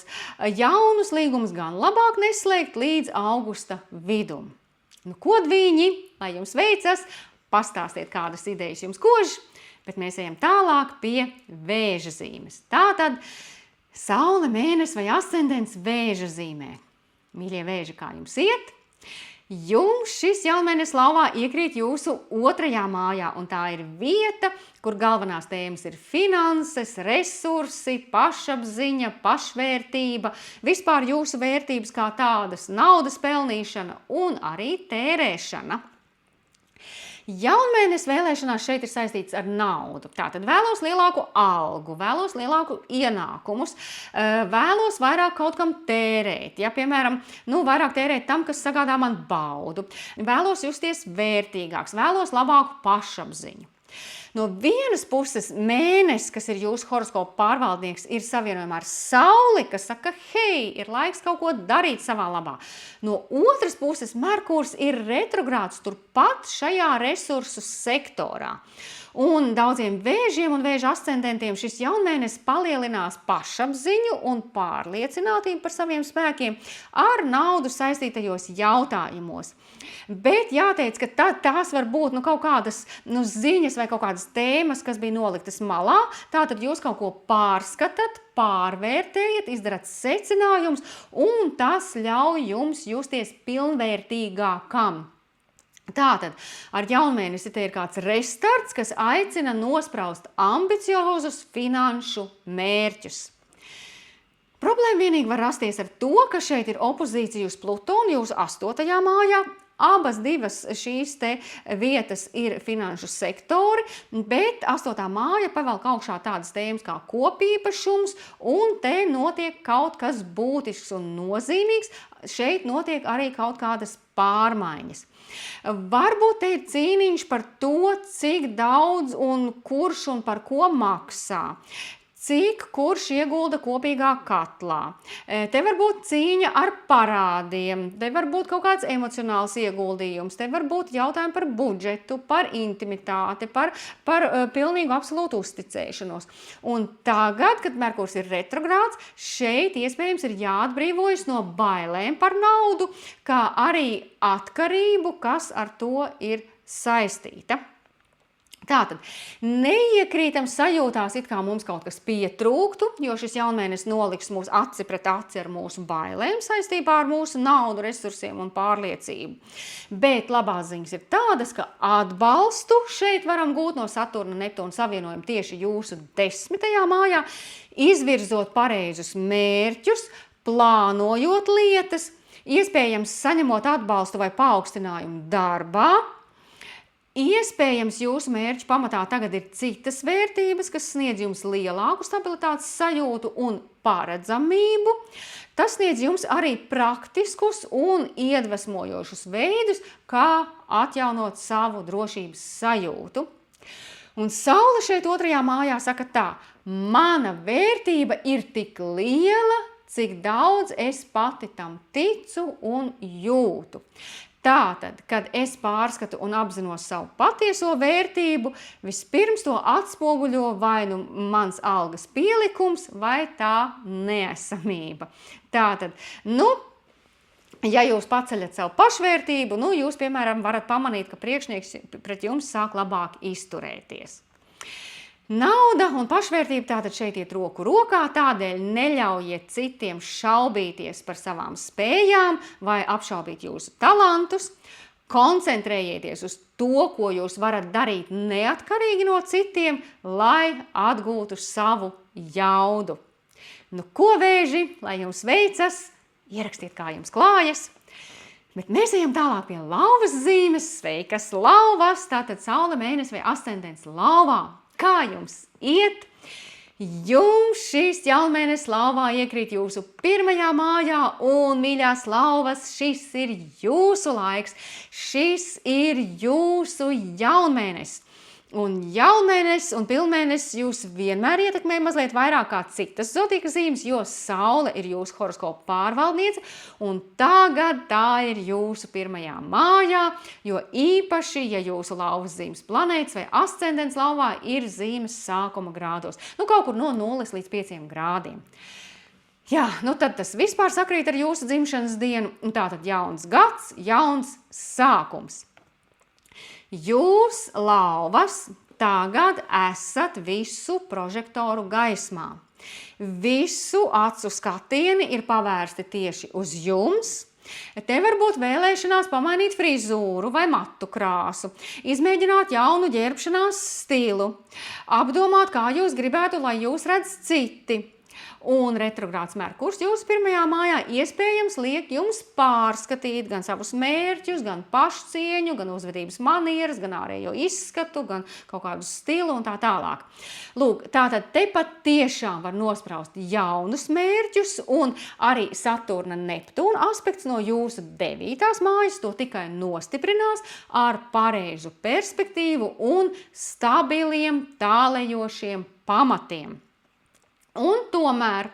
Jaunus līgumus gan labāk neslēgt līdz augusta vidum. Ko dviņi, lai jums veicas, pastāstiet kādas idejas jums kož, bet mēs ejam tālāk pie Vēža zīmes. Tātad saule, mēnesis vai ascendents Vēža zīmē. Mīļie Vēži, kā jums iet? Jums šis jaunmēnesis lauvā iekrīt jūsu 2. mājā, un tā ir vieta, kur galvenās tēmas ir finanses, resursi, pašapziņa, pašvērtība, vispār jūsu vērtības kā tādas, naudas pelnīšana un arī tērēšana. Jaunmēnesis vēlēšanās šeit ir saistīts ar naudu. Tātad vēlos lielāku algu, vēlos lielāku ienākumus, vēlos vairāk kaut kam tērēt. Ja, piemēram, vairāk tērēt tam, kas sagādā man baudu. Vēlos justies vērtīgāks, vēlos labāku pašapziņu. No vienas puses mēnesis, kas ir jūsu horoskopa pārvaldnieks, ir savienojumā ar Sauli, kas saka, hei, ir laiks kaut ko darīt savā labā. No otras puses, Merkurs ir retrogrāds turpat šajā resursu sektorā. Un daudziem vēžiem un vēža ascendentiem šis jaunmēnesis palielinās pašapziņu un pārliecinātību par saviem spēkiem ar naudu saistītajos jautājumos. Bet jāteic, ka tās var būt kaut kādas ziņas vai kaut kādas tēmas, kas bija noliktas malā. Tātad jūs kaut ko pārskatat, pārvērtējat, izdarat secinājumus, un tas ļauj jums justies pilnvērtīgākam. Tātad ar jaunmēnesi te ir kāds restarts, kas aicina nospraust ambiciozus finanšu mērķus. Problēma vienīgi var rasties ar to, ka šeit ir opozīcija uz Plutonu jūsu 8. mājā. Abas divas šīs te vietas ir finanšu sektori, bet 8. māja pavelk augšā tādas tēmas kā kopīpašums, un te notiek kaut kas būtisks un nozīmīgs. Šeit notiek arī kaut kādas pārmaiņas. Varbūt te ir cīniņš par to, cik daudz un kurš un par ko maksā. Cik kurš iegulda kopīgā katlā. Te var būt cīņa ar parādiem, te var būt kaut kāds emocionāls ieguldījums, te var būt jautājumi par budžetu, par intimitāti, par pilnīgu absolūtu uzticēšanos. Un tagad, kad Merkurs ir retrogrāds, šeit iespējams ir jāatbrīvojas no bailēm par naudu, kā arī atkarību, kas ar to ir saistīta. Tātad, neiekrītam sajūtās, it kā mums kaut kas pietrūktu, jo šis jaunmēnesis noliks mūs aci pret aci ar mūsu bailēm saistībā ar mūsu naudu, resursiem un pārliecību. Bet labās ziņas ir tādas, ka atbalstu šeit varam gūt no Saturna Neptūna savienojuma tieši jūsu 10. mājā, izvirzot pareizus mērķus, plānojot lietas, iespējams saņemot atbalstu vai paaugstinājumu darbā. Iespējams, jūsu mērķu pamatā tagad ir citas vērtības, kas sniedz jums lielāku stabilitātes sajūtu un paredzamību. Tas sniedz jums arī praktiskus un iedvesmojošus veidus, kā atjaunot savu drošības sajūtu. Un Saule šeit 2. mājā saka tā, mana vērtība ir tik liela, cik daudz es pati tam ticu un jūtu. Tātad, kad es pārskatu un apzinos savu patieso vērtību, vispirms to atspoguļo vai mans algas pielikums vai tā neesamība. Tātad, ja jūs paceļat savu pašvērtību, jūs, piemēram, varat pamanīt, ka priekšnieks pret jums sāk labāk izturēties. Nauda un pašvērtība tātad šeit iet roku rokā, tādēļ neļaujiet citiem šaubīties par savām spējām vai apšaubīt jūsu talantus. Koncentrējieties uz to, ko jūs varat darīt neatkarīgi no citiem, lai atgūtu savu jaudu. Ko vēži, lai jums veicas, ierakstiet, kā jums klājas. Bet mēs ejam tālāk pie lauvas zīmes. Sveikas lauvas, tātad Saule, mēnesis vai ascendents lauvā. Kā jums iet? Jums šis jaunmēnesis lauvā iekrīt jūsu 1. mājā un, mīļās lauvas, šis ir jūsu laiks, šis ir jūsu jaunmēnesis. Un jaunmēnesis un pilnmēnesis jūs vienmēr ietekmē mazliet vairāk kā citas zodīka zīmes, jo Saule ir jūsu horoskopa pārvaldniece, un tagad tā ir jūsu 1. mājā, jo īpaši, ja jūsu lauvas zīmes planētas vai ascendents lauvā ir zīmes sākuma grādos, kaut kur no 0 līdz 5 grādiem. Jā, tad tas vispār sakrīt ar jūsu dzimšanas dienu, un tātad jauns gads, jauns sākums. Jūs, lauvas, tagad esat visu prožektoru gaismā. Visu acu skatieni ir pavērsti tieši uz jums. Te var būt vēlēšanās pamainīt frizūru vai matu krāsu, izmēģināt jaunu ģērbšanās stilu, apdomāt, kā jūs gribētu, lai jūs redz citi. un retrogrāds Merkurs jūsu pirmajā mājā iespējams liek jums pārskatīt gan savus mērķus, gan pašcieņu, gan uzvedības manieres, gan ārējo izskatu, gan kaut kādu stilu un tā tālāk. Lūk, tātad te pat tiešām var nospraust jaunus mērķus, un arī Saturna Neptūna aspekts no jūsu 9. mājas to tikai nostiprinās ar pareizu perspektīvu un stabiliem, tālējošiem pamatiem. Un tomēr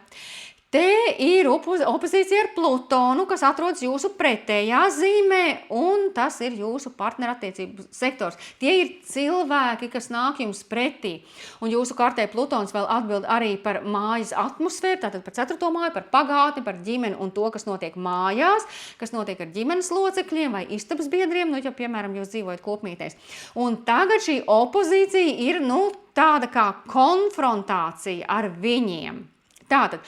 te ir opozīcija ar Plutonu, kas atrodas jūsu pretējā zīmē, un tas ir jūsu partnerattiecību sektors. Tie ir cilvēki, kas nāk jums pretī. Un jūsu kartē Plutons vēl atbild arī par mājas atmosfēru, tātad par 4. māju, par pagātni, par ģimeni un to, kas notiek mājās, kas notiek ar ģimenes locekļiem vai istabas biedriem, ja, piemēram, jūs dzīvojat kopmītēs. Un tagad šī opozīcija ir, tāda kā konfrontācija ar viņiem. Tātad,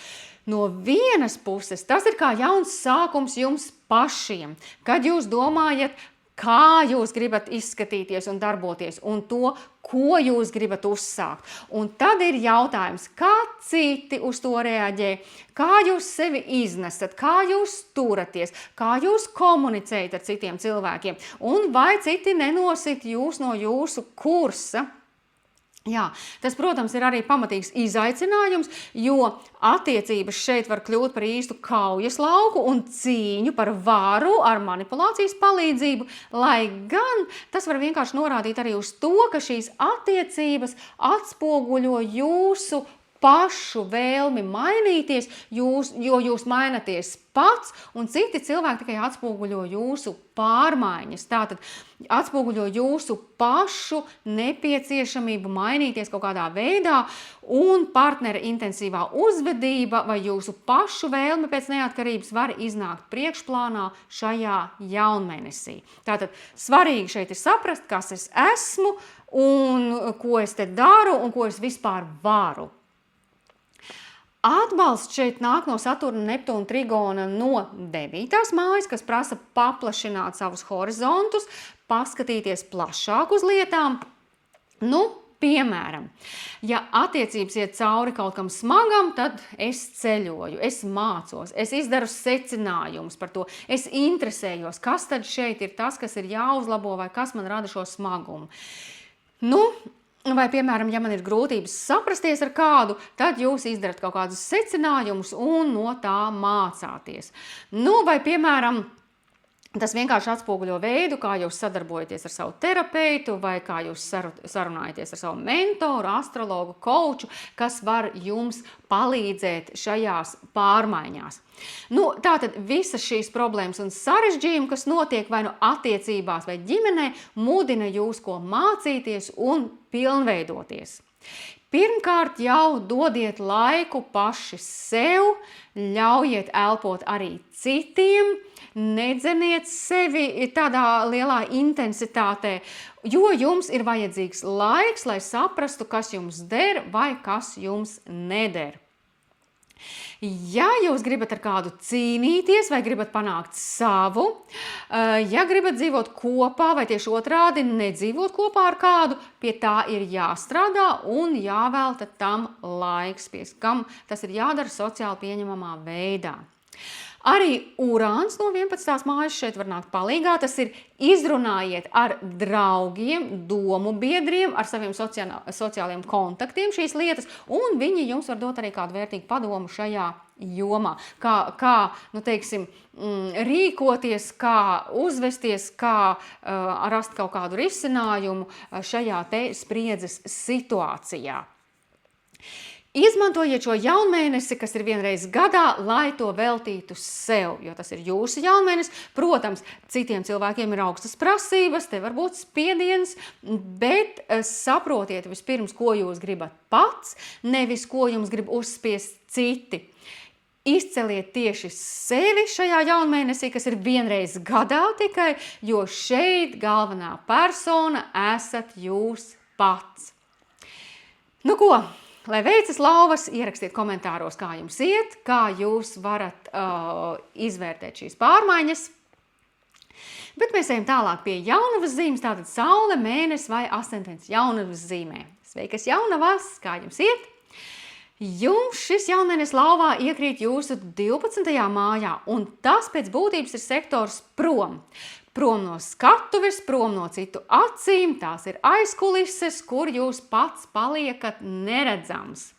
no vienas puses, tas ir kā jauns sākums jums pašiem, kad jūs domājat, kā jūs gribat izskatīties un darboties, un to, ko jūs gribat uzsākt. Un tad ir jautājums, kā citi uz to reaģē, kā jūs sevi iznesat, kā jūs turaties, kā jūs komunicējat ar citiem cilvēkiem, un vai citi nenosit jūs no jūsu kursa. Jā, tas, protams, ir arī pamatīgs izaicinājums, jo attiecības šeit var kļūt par īstu kaujas lauku un cīņu par varu ar manipulācijas palīdzību, lai gan tas var vienkārši norādīt arī uz to, ka šīs attiecības atspoguļo jūsu pašu vēlmi mainīties, jo jūs mainaties pats, un citi cilvēki tikai atspoguļo jūsu pārmaiņas. Tātad atspoguļo jūsu pašu nepieciešamību mainīties kaut kādā veidā, un partnera intensīvā uzvedība vai jūsu pašu vēlme pēc neatkarības var iznākt priekšplānā šajā jaunmēnesī. Tātad svarīgi šeit ir saprast, kas es esmu, un ko es te daru, un ko es vispār varu. Atbalsts šeit nāk no Saturna Neptūna trigona no 9. mājas, kas prasa paplašināt savus horizontus, paskatīties plašāk uz lietām. Piemēram, ja attiecības iet cauri kaut kam smagam, tad es ceļoju, es mācos, es izdaru secinājumus par to, es interesējos, kas tad šeit ir tas, kas ir jāuzlabo vai kas man rada šo smagumu. Vai, piemēram, ja man ir grūtības saprasties ar kādu, tad jūs izdarat kaut kādus secinājumus un no tā mācāties. Vai, piemēram, tas vienkārši atspoguļo veidu, kā jūs sadarbojaties ar savu terapeitu vai kā jūs sarunājaties ar savu mentoru, astrologu, kouču, kas var jums palīdzēt šajās pārmaiņās. Tātad visas šīs problēmas un sarežģījumi, kas notiek vai attiecībās vai ģimenē, mudina jūs ko mācīties un pilnveidoties. Pirmkārt jau dodiet laiku paši sev, ļaujiet elpot arī citiem, nedzeniet sevi tādā lielā intensitātē, jo jums ir vajadzīgs laiks, lai saprastu, kas jums der vai kas jums neder. Ja jūs gribat ar kādu cīnīties vai gribat panākt savu, ja gribat dzīvot kopā vai tieši otrādi nedzīvot kopā ar kādu, pie tā ir jāstrādā un jāvelta tam laiks, pie kam tas ir jādara sociāli pieņemamā veidā. Arī Urāns no 11. mājas šeit var nākt palīgā, tas ir izrunājiet ar draugiem, domu biedriem, ar saviem sociāliem kontaktiem šīs lietas, un viņi jums var dot arī kādu vērtīgu padomu šajā jomā. Kā rīkoties, kā uzvesties, kā rast kaut kādu risinājumu šajā te spriedzes situācijā. Izmantojiet šo jaunmēnesi, kas ir vienreiz gadā, lai to veltītu sev, jo tas ir jūsu jaunmēnesis. Protams, citiem cilvēkiem ir augstas prasības, te var būt spiediens, bet saprotiet vispirms, ko jūs gribat pats, nevis ko jums grib uzspiest citi. Izceliet tieši sevi šajā jaunmēnesī, kas ir vienreiz gadā tikai, jo šeit galvenā persona esat jūs pats. Lai veicas lauvas, ierakstiet komentāros, kā jums iet, kā jūs varat izvērtēt šīs pārmaiņas. Bet mēs ejam tālāk pie jaunavas zīmes, tātad saule, mēnesis vai ascendents jaunavas zīmē. Sveikas jaunavas, kā jums iet? Jums šis jaunmēnesis lauvā iekrīt jūsu 12. mājā, un tas pēc būtības ir sektors prom. Prom no skatuves, prom no citu acīm, tās ir aizkulises, kur jūs pats paliekat neredzams.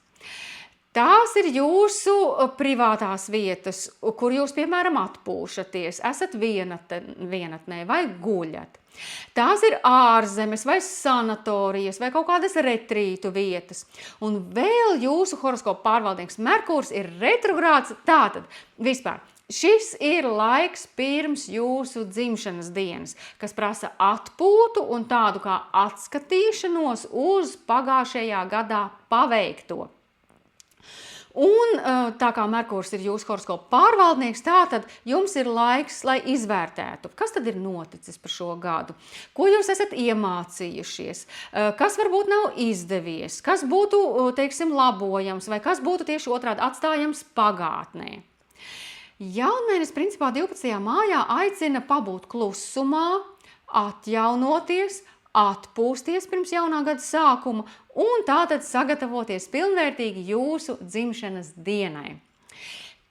Tās ir jūsu privātās vietas, kur jūs, piemēram, atpūšaties, esat vienatnē vai guļat. Tās ir ārzemes vai sanatorijas vai kaut kādas retrītu vietas. Un vēl jūsu horoskopa pārvaldnieks Merkurs ir retrogrāds. Tātad, vispār, šis ir laiks pirms jūsu dzimšanas dienas, kas prasa atpūtu un tādu kā atskatīšanos uz pagājušajā gadā paveikto. Un tā kā Merkurs ir jūsu horoskopa pārvaldnieks, tātad jums ir laiks, lai izvērtētu, kas tad ir noticis par šo gadu, ko jūs esat iemācījušies, kas varbūt nav izdevies, kas būtu, teiksim, labojams vai kas būtu tieši otrādi atstājams pagātnē. Jaunmēnesis principā 12. mājā aicina pabūt klusumā, atjaunoties, atpūsties pirms jaunā gada sākuma un tātad sagatavoties pilnvērtīgi jūsu dzimšanas dienai.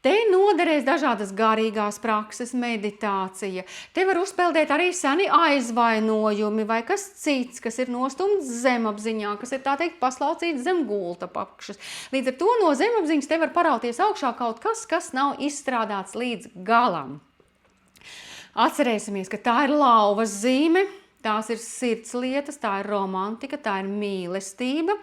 Te noderēs dažādas garīgās prakses, meditācija. Te var uzpeldēt arī seni aizvainojumi vai kas cits, kas ir nostumts zemapziņā, kas ir tā teikt paslaucīts zem gulta pakšas. Līdz ar to no zemapziņas te var parauties augšā kaut kas, kas nav izstrādāts līdz galam. Atcerēsimies, ka tā ir lauvas zīme. Tās ir sirdslietas, tā ir romantika, tā ir mīlestība.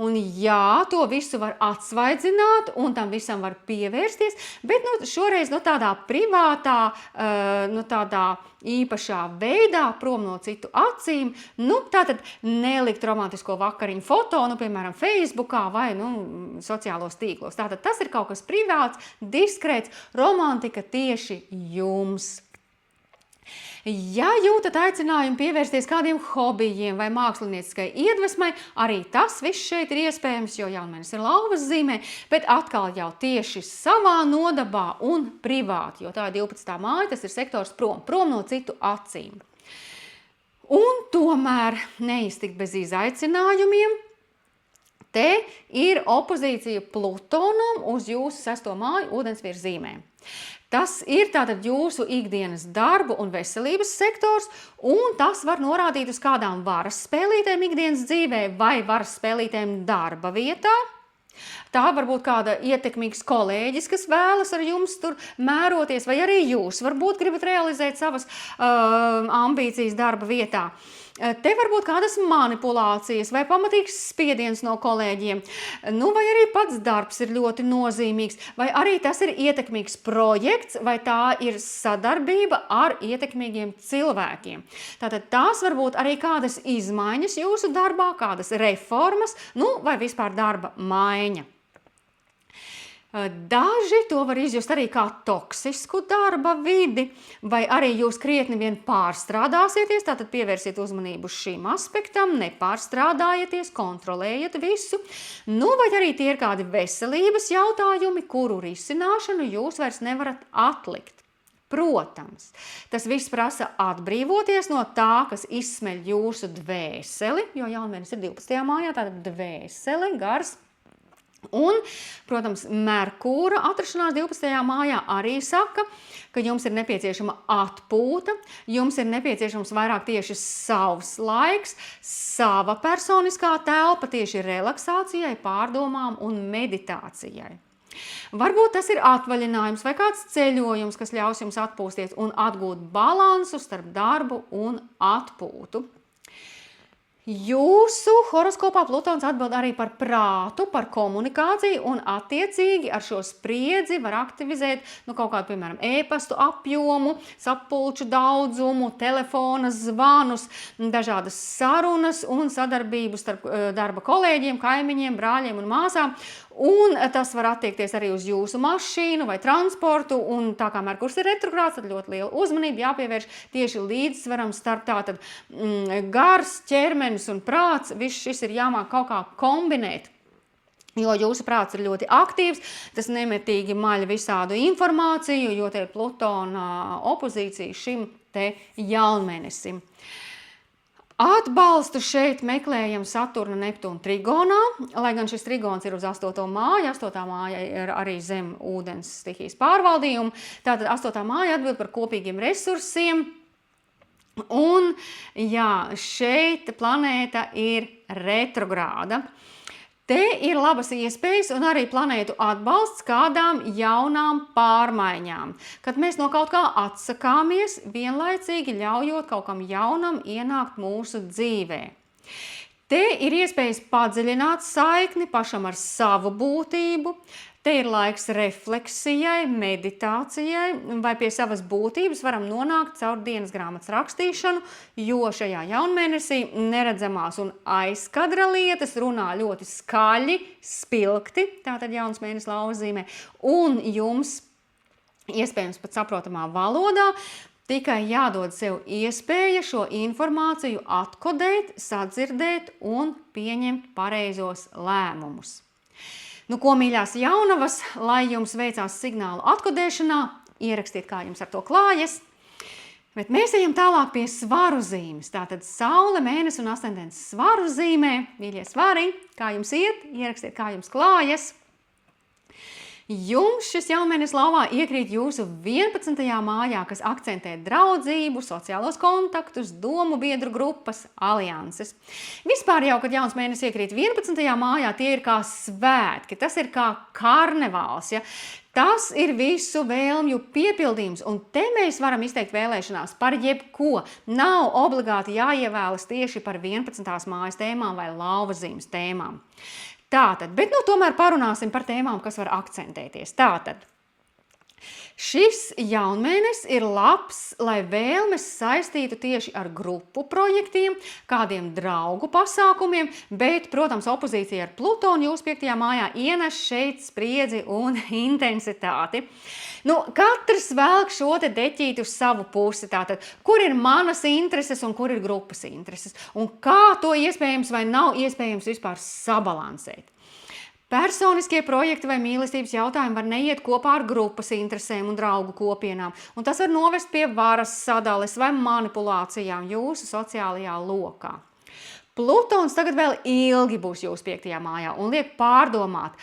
Un jā, to visu var atsvaidzināt un tam visam var pievērsties, bet šoreiz tādā privātā, tādā īpašā veidā, prom no citu acīm, tātad nelikt romantisko vakariņu foto, piemēram, Facebookā vai sociālos tīklos. Tātad tas ir kaut kas privāts, diskrēts, romantika tieši jums. Ja jūtat aicinājumu pievērsties kādiem hobijiem vai mākslinieciskai iedvesmai, arī tas viss šeit ir iespējams, jo jaunmēnesis ir lauvas zīmē, bet atkal jau tieši savā nodabā un privāti, jo tā ir 12. māja, tas ir sektors prom no citu acīm. Un tomēr neiztikt bez izaicinājumiem. Te ir opozīcija Plutonam uz jūsu 6. māju ūdensvīra zīmē. Tas ir tātad jūsu ikdienas darbu un veselības sektors, un tas var norādīt uz kādām varas spēlītēm ikdienas dzīvē vai varas spēlītēm darba vietā. Tā var būt kāda ietekmīgs kolēģis, kas vēlas ar jums tur mēroties, vai arī jūs varbūt gribat realizēt savas ambīcijas darba vietā. Te var būt kādas manipulācijas vai pamatīgs spiediens no kolēģiem, vai arī pats darbs ir ļoti nozīmīgs, vai arī tas ir ietekmīgs projekts, vai tā ir sadarbība ar ietekmīgiem cilvēkiem. Tātad tās var būt arī kādas izmaiņas jūsu darbā, kādas reformas, vai vispār darba maiņa. Daži to var izjust arī kā toksisku darba vidi, vai arī jūs krietni vien pārstrādāsieties, tātad pievērsiet uzmanību šim aspektam, nepārstrādājieties, kontrolējiet visu, vai arī tie ir kādi veselības jautājumi, kuru risināšanu jūs vairs nevarat atlikt. Protams, tas viss prasa atbrīvoties no tā, kas izsmeļ jūsu dvēseli, jo jaunmēnesis ir 12. mājā, tātad dvēsele, gars. Un, protams, Merkūra atrašanās 12. mājā arī saka, ka jums ir nepieciešama atpūta, jums ir nepieciešams vairāk tieši savs laiks, sava personiskā telpa tieši relaksācijai, pārdomām un meditācijai. Varbūt tas ir atvaļinājums vai kāds ceļojums, kas ļaus jums atpūsties un atgūt balansu starp darbu un atpūtu. Jūsu horoskopā Plutons atbild arī par prātu, par komunikāciju un attiecīgi ar šo spriedzi var aktivizēt kaut kādu, piemēram, e-pastu apjomu, sapulču daudzumu, telefona zvanus, dažādas sarunas un sadarbību starp darba kolēģiem, kaimiņiem, brāļiem un māsām. Un tas var attiekties arī uz jūsu mašīnu vai transportu, un tā kā Merkurs ir retrogrāds, tad ļoti liela uzmanība jāpievērš tieši līdzsvaram starp tātad gars, ķermenis un prāts. Viss šis ir jāmāk kaut kā kombinēt, jo jūsu prāts ir ļoti aktīvs, tas nemitīgi maļ visādu informāciju, jo te ir Plutona opozīcija šim te jaunmēnesim. Atbalstu šeit meklējam Saturna Neptūna trigonā, lai gan šis trigons ir uz 8. māju. 8. māja ir arī zem ūdens stihijas pārvaldījumu. Tātad 8. māja atbild par kopīgiem resursiem. Un, jā, šeit planēta ir retrogrāda. Te ir labas iespējas un arī planētu atbalsts kādām jaunām pārmaiņām. Kad mēs no kaut kā atsakāmies, vienlaicīgi ļaujot kaut kam jaunam ienākt mūsu dzīvē. Te ir iespējas padziļināt saikni pašam ar savu būtību. Te ir laiks refleksijai, meditācijai, vai pie savas būtības varam nonākt caur dienas grāmatas rakstīšanu, jo šajā jaunmēnesī neredzamās un aizkadra lietas runā ļoti skaļi, spilgti, tātad jauns mēnesis lauvas zīmē, un jums iespējams pat saprotamā valodā tikai jādod sev iespēja šo informāciju atkodēt, sadzirdēt un pieņemt pareizos lēmumus. Nu, ko mīļās jaunavas, lai jums veicās signālu atkodēšanā, ierakstiet, kā jums ar to klājas. Bet mēs ejam tālāk pie svaru zīmes. Tātad saule, mēnesis un ascendents svaru zīmē. Mīļie svari, kā jums iet, ierakstiet, kā jums klājas. Jums šis jaunmēnesis lauvā iekrīt jūsu 11. mājā, kas akcentē draudzību, sociālos kontaktus, domu biedru grupas, alianses. Vispār jau, kad jauns mēnesis iekrīt 11. mājā, tie ir kā svētki, tas ir kā karnevāls, ja? Tas ir visu vēlmju piepildījums, un te mēs varam izteikt vēlēšanās par jebko. Nav obligāti jāievēlas tieši par 11. mājas tēmām vai lauvazīmes tēmām. Tātad, bet tomēr parunāsim par tēmām, kas var akcentēties. Tātad, šis jaunmēnesis ir labs, lai vēlmes saistītu tieši ar grupu projektiem, kādiem draugu pasākumiem, bet, protams, opozīcija ar Plutonu jūsu 5. mājā ienes šeit spriedzi un intensitāti. Katrs velk šo te deķīti uz savu pusi, tātad, kur ir manas intereses un kur ir grupas intereses, un kā to iespējams vai nav iespējams vispār sabalansēt. Personiskie projekti vai mīlestības jautājumi var neiet kopā ar grupas interesēm un draugu kopienām, un tas var novest pie varas sadales vai manipulācijām jūsu sociālajā lokā. Plutons tagad vēl ilgi būs jūsu 5. mājā un liek pārdomāt,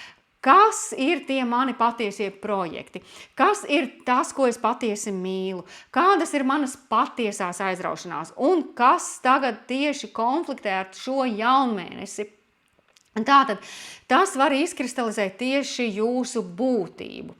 kas ir tie mani patiesie projekti? Kas ir tas, ko es patiesi mīlu? Kādas ir manas patiesās aizraušanās? Un kas tagad tieši konfliktē ar šo jaunmēnesi? Tātad, tas var izkristalizēt tieši jūsu būtību.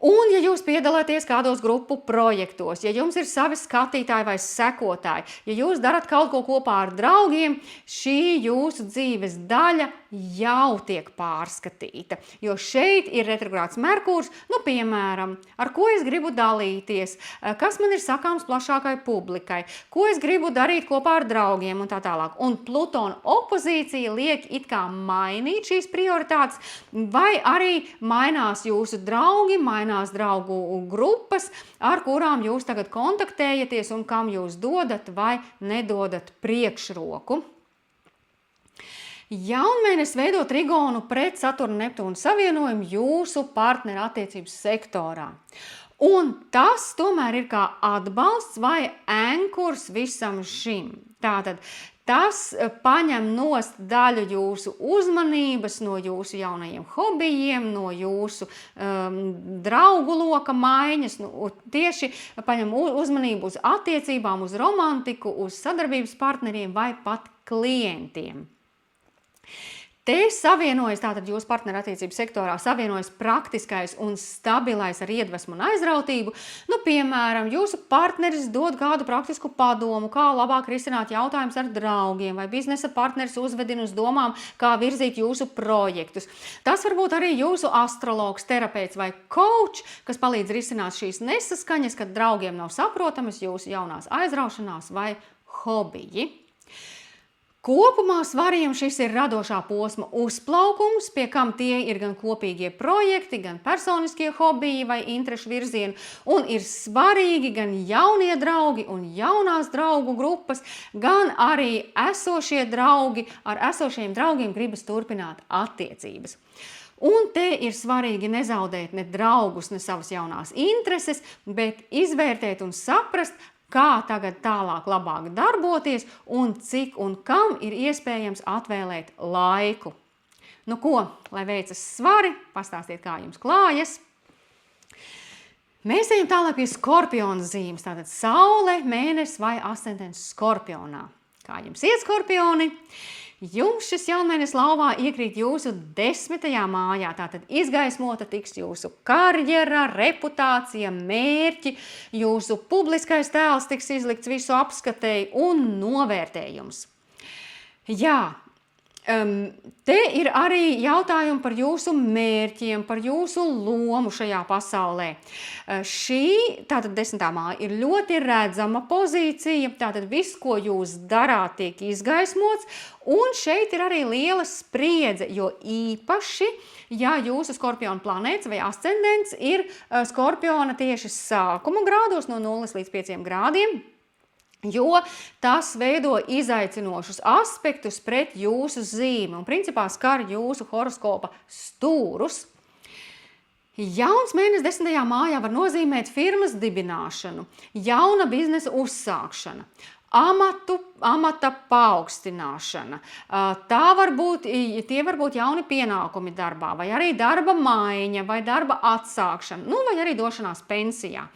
Un, ja jūs piedalāties kādos grupu projektos, ja jums ir savi skatītāji vai sekotāji, ja jūs darat kaut ko kopā ar draugiem, šī jūsu dzīves daļa jau tiek pārskatīta. Jo šeit ir retrogrāds Merkurs, piemēram, ar ko es gribu dalīties, kas man ir sakāms plašākai publikai, ko es gribu darīt kopā ar draugiem un tā tālāk. Un Plutona opozīcija liek it kā mainīt šīs prioritātes, vai arī mainās jūsu draugi, mainās draugu grupas, ar kurām jūs tagad kontaktējaties un kam jūs dodat vai nedodat priekšroku. Jaunmēnesis veido trigonu pret Saturna Neptūna savienojumu jūsu partneru attiecības sektorā. Un tas tomēr ir kā atbalsts vai ankurs visam šim. Tātad, tas paņem nost daļu jūsu uzmanības no jūsu jaunajiem hobijiem, no jūsu draugu loka maiņas, tieši paņem uzmanību uz attiecībām, uz romantiku, uz sadarbības partneriem vai pat klientiem. Te savienojas, tātad jūsu partnerattiecību sektorā savienojas praktiskais un stabilais ar iedvesmu un aizrautību. Piemēram, jūsu partneris dod kādu praktisku padomu, kā labāk risināt jautājumus ar draugiem, vai biznesa partneris uzvedina uz domām, kā virzīt jūsu projektus. Tas var būt arī jūsu astrologs, terapeits vai coach, kas palīdz risināt šīs nesaskaņas, kad draugiem nav saprotamas jūsu jaunās aizraušanās vai hobiji. Kopumā svariem šis ir radošā posma uzplaukums, pie kam tie ir gan kopīgie projekti, gan personiskie hobiji vai interešu virzieni, un ir svarīgi gan jaunie draugi un jaunās draugu grupas, gan arī esošie draugi, ar esošajiem draugiem gribas turpināt attiecības. Un te ir svarīgi nezaudēt ne draugus, ne savas jaunās intereses, bet izvērtēt un saprast, kā tagad tālāk labāk darboties un cik un kam ir iespējams atvēlēt laiku. Nu ko, lai veicas svari, pastāstiet, kā jums klājas. Mēs ejam tālāk pie skorpiona zīmes, tātad saule, mēnesis vai ascendents skorpionā. Kā jums iet, skorpioni? Jums šis jaunmēnesis lauvā iekrīt jūsu 10. mājā, tātad izgaismota tiks jūsu karjera, reputācija, mērķi, jūsu publiskais tēls tiks izlikts visu apskatēji un novērtējums. Jā. Te ir arī jautājumi par jūsu mērķiem, par jūsu lomu šajā pasaulē. Šī, tātad 10. māja, ir ļoti redzama pozīcija, tātad viss, ko jūs darāt, tiek izgaismots, un šeit ir arī liela spriedze, jo īpaši, ja jūsu skorpiona planēts vai ascendents ir skorpiona tieši sākuma grādos no 0 līdz 5 grādiem, jo tas veido izaicinošus aspektus pret jūsu zīmi un principā skar jūsu horoskopa stūrus. Jauns mēnesis 10. mājā var nozīmēt firmas dibināšanu, jauna biznesa uzsākšana, amata paaugstināšana. Tie var būt jauni pienākumi darbā, vai arī darba maiņa, vai darba atsākšana, vai arī došanās pensijā.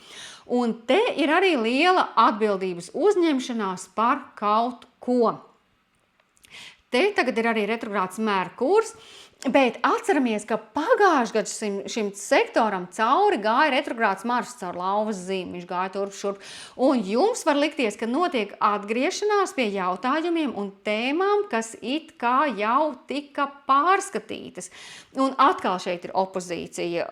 Un te ir arī liela atbildības uzņemšanās par kaut ko. Te tagad ir arī retrogrāds Merkurs, bet atceramies, ka pagājušajā gadā šim sektoram cauri gāja retrogrāds Mars caur lauvas zīmi, viņš gāja turp šurp. Un jums var likties, ka notiek atgriešanās pie jautājumiem un tēmām, kas it kā jau tika pārskatītas. Un atkal šeit ir opozīcija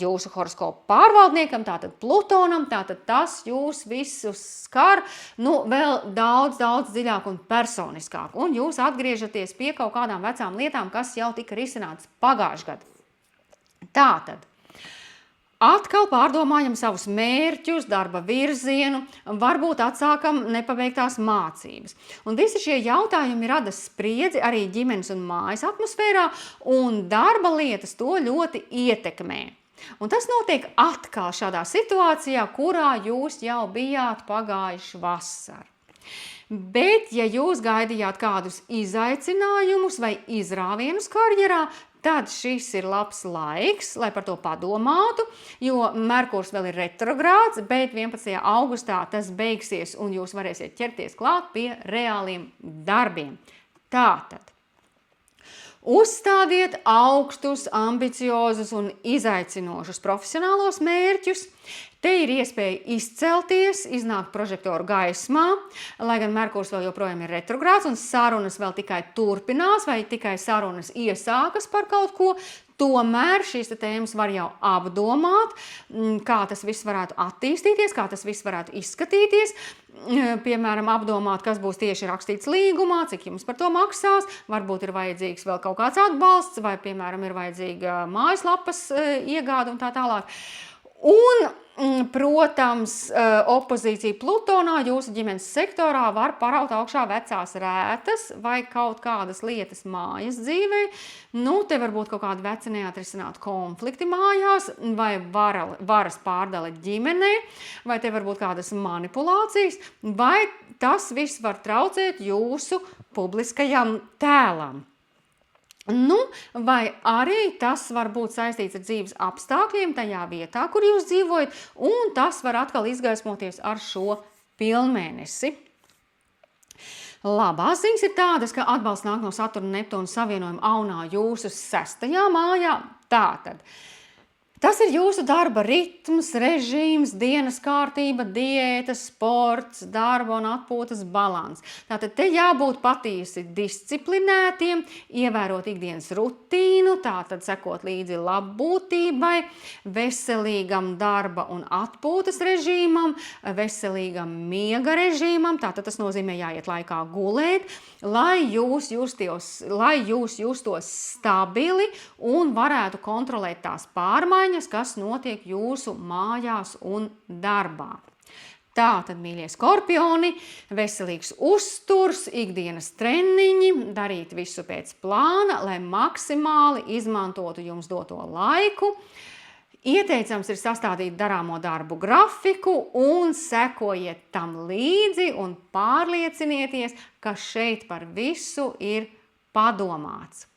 jūsu horoskopu pārvaldniekam, tātad Plutonam, tātad tas jūs visus skar, vēl daudz dziļāk un personiskāk. Un jūs atgriežaties pie kaut kādām vecām lietām, kas jau tika risināts pagājušajā gadā. Tātad, atkal pārdomājam savus mērķus, darba virzienu, varbūt atsākam nepaveiktās mācības. Un visi šie jautājumi rada spriedzi arī ģimenes un mājas atmosfērā, un darba lietas to ļoti ietekmē. Un tas notiek atkal šādā situācijā, kurā jūs jau bijāt pagājuši vasaru. Bet, ja jūs gaidījāt kādus izaicinājumus vai izrāvienus karjerā, tad šis ir labs laiks, lai par to padomātu, jo Merkurs vēl ir retrogrāds, bet 11. augustā tas beigsies un jūs varēsiet ķerties klāt pie reāliem darbiem. Tātad, uzstādiet augstus, ambiciozus un izaicinošus profesionālos mērķus. Te ir iespēja izcelties, iznākt prožektoru gaismā, lai gan Merkurs vēl joprojām ir retrogrāds un sarunas vēl tikai turpinās vai tikai sarunas iesākas par kaut ko. Tomēr šīs tēmas var jau apdomāt, kā tas viss varētu attīstīties, kā tas viss varētu izskatīties. Piemēram, apdomāt, kas būs tieši rakstīts līgumā, cik jums par to maksās, varbūt ir vajadzīgs vēl kaut kāds atbalsts, vai, piemēram, ir vajadzīga mājaslapas iegāde un tā tālāk. Un, protams, opozīcija Plutonā jūsu ģimenes sektorā var paraut augšā vecās rētas vai kaut kādas lietas mājas dzīvē. Te var būt kaut kādi veci neatrisināti konflikti mājās, vai varas pārdale ģimenē, vai te var būt kādas manipulācijas, vai tas viss var traucēt jūsu publiskajam tēlam. Vai arī tas var būt saistīts ar dzīves apstākļiem tajā vietā, kur jūs dzīvojat, un tas var atkal izgaismoties ar šo pilnmēnesi. Labās ziņas ir tādas, ka atbalsts nāk no Saturna Neptūna savienojuma aunā jūsu 6. mājā. Tātad, tas ir jūsu darba ritms, režīms, dienas kārtība, diēta, sports, darba un atpūtas balans. Tātad te jābūt patiesi disciplinētiem, ievērot ikdienas rutīnu, tātad sekot līdzi labbūtībai, veselīgam darba un atpūtas režīmam, veselīgam miega režīmam, tātad tas nozīmē jāiet laikā gulēt, lai jūs justos stabili un varētu kontrolēt tās pārmaiņas, kas notiek jūsu mājās un darbā. Tātad, mīļie skorpioni, veselīgs uzturs, ikdienas treniņi, darīt visu pēc plāna, lai maksimāli izmantotu jums doto laiku. Ieteicams ir sastādīt darāmo darbu grafiku un sekojiet tam līdzi un pārliecinieties, ka šeit par visu ir padomāts.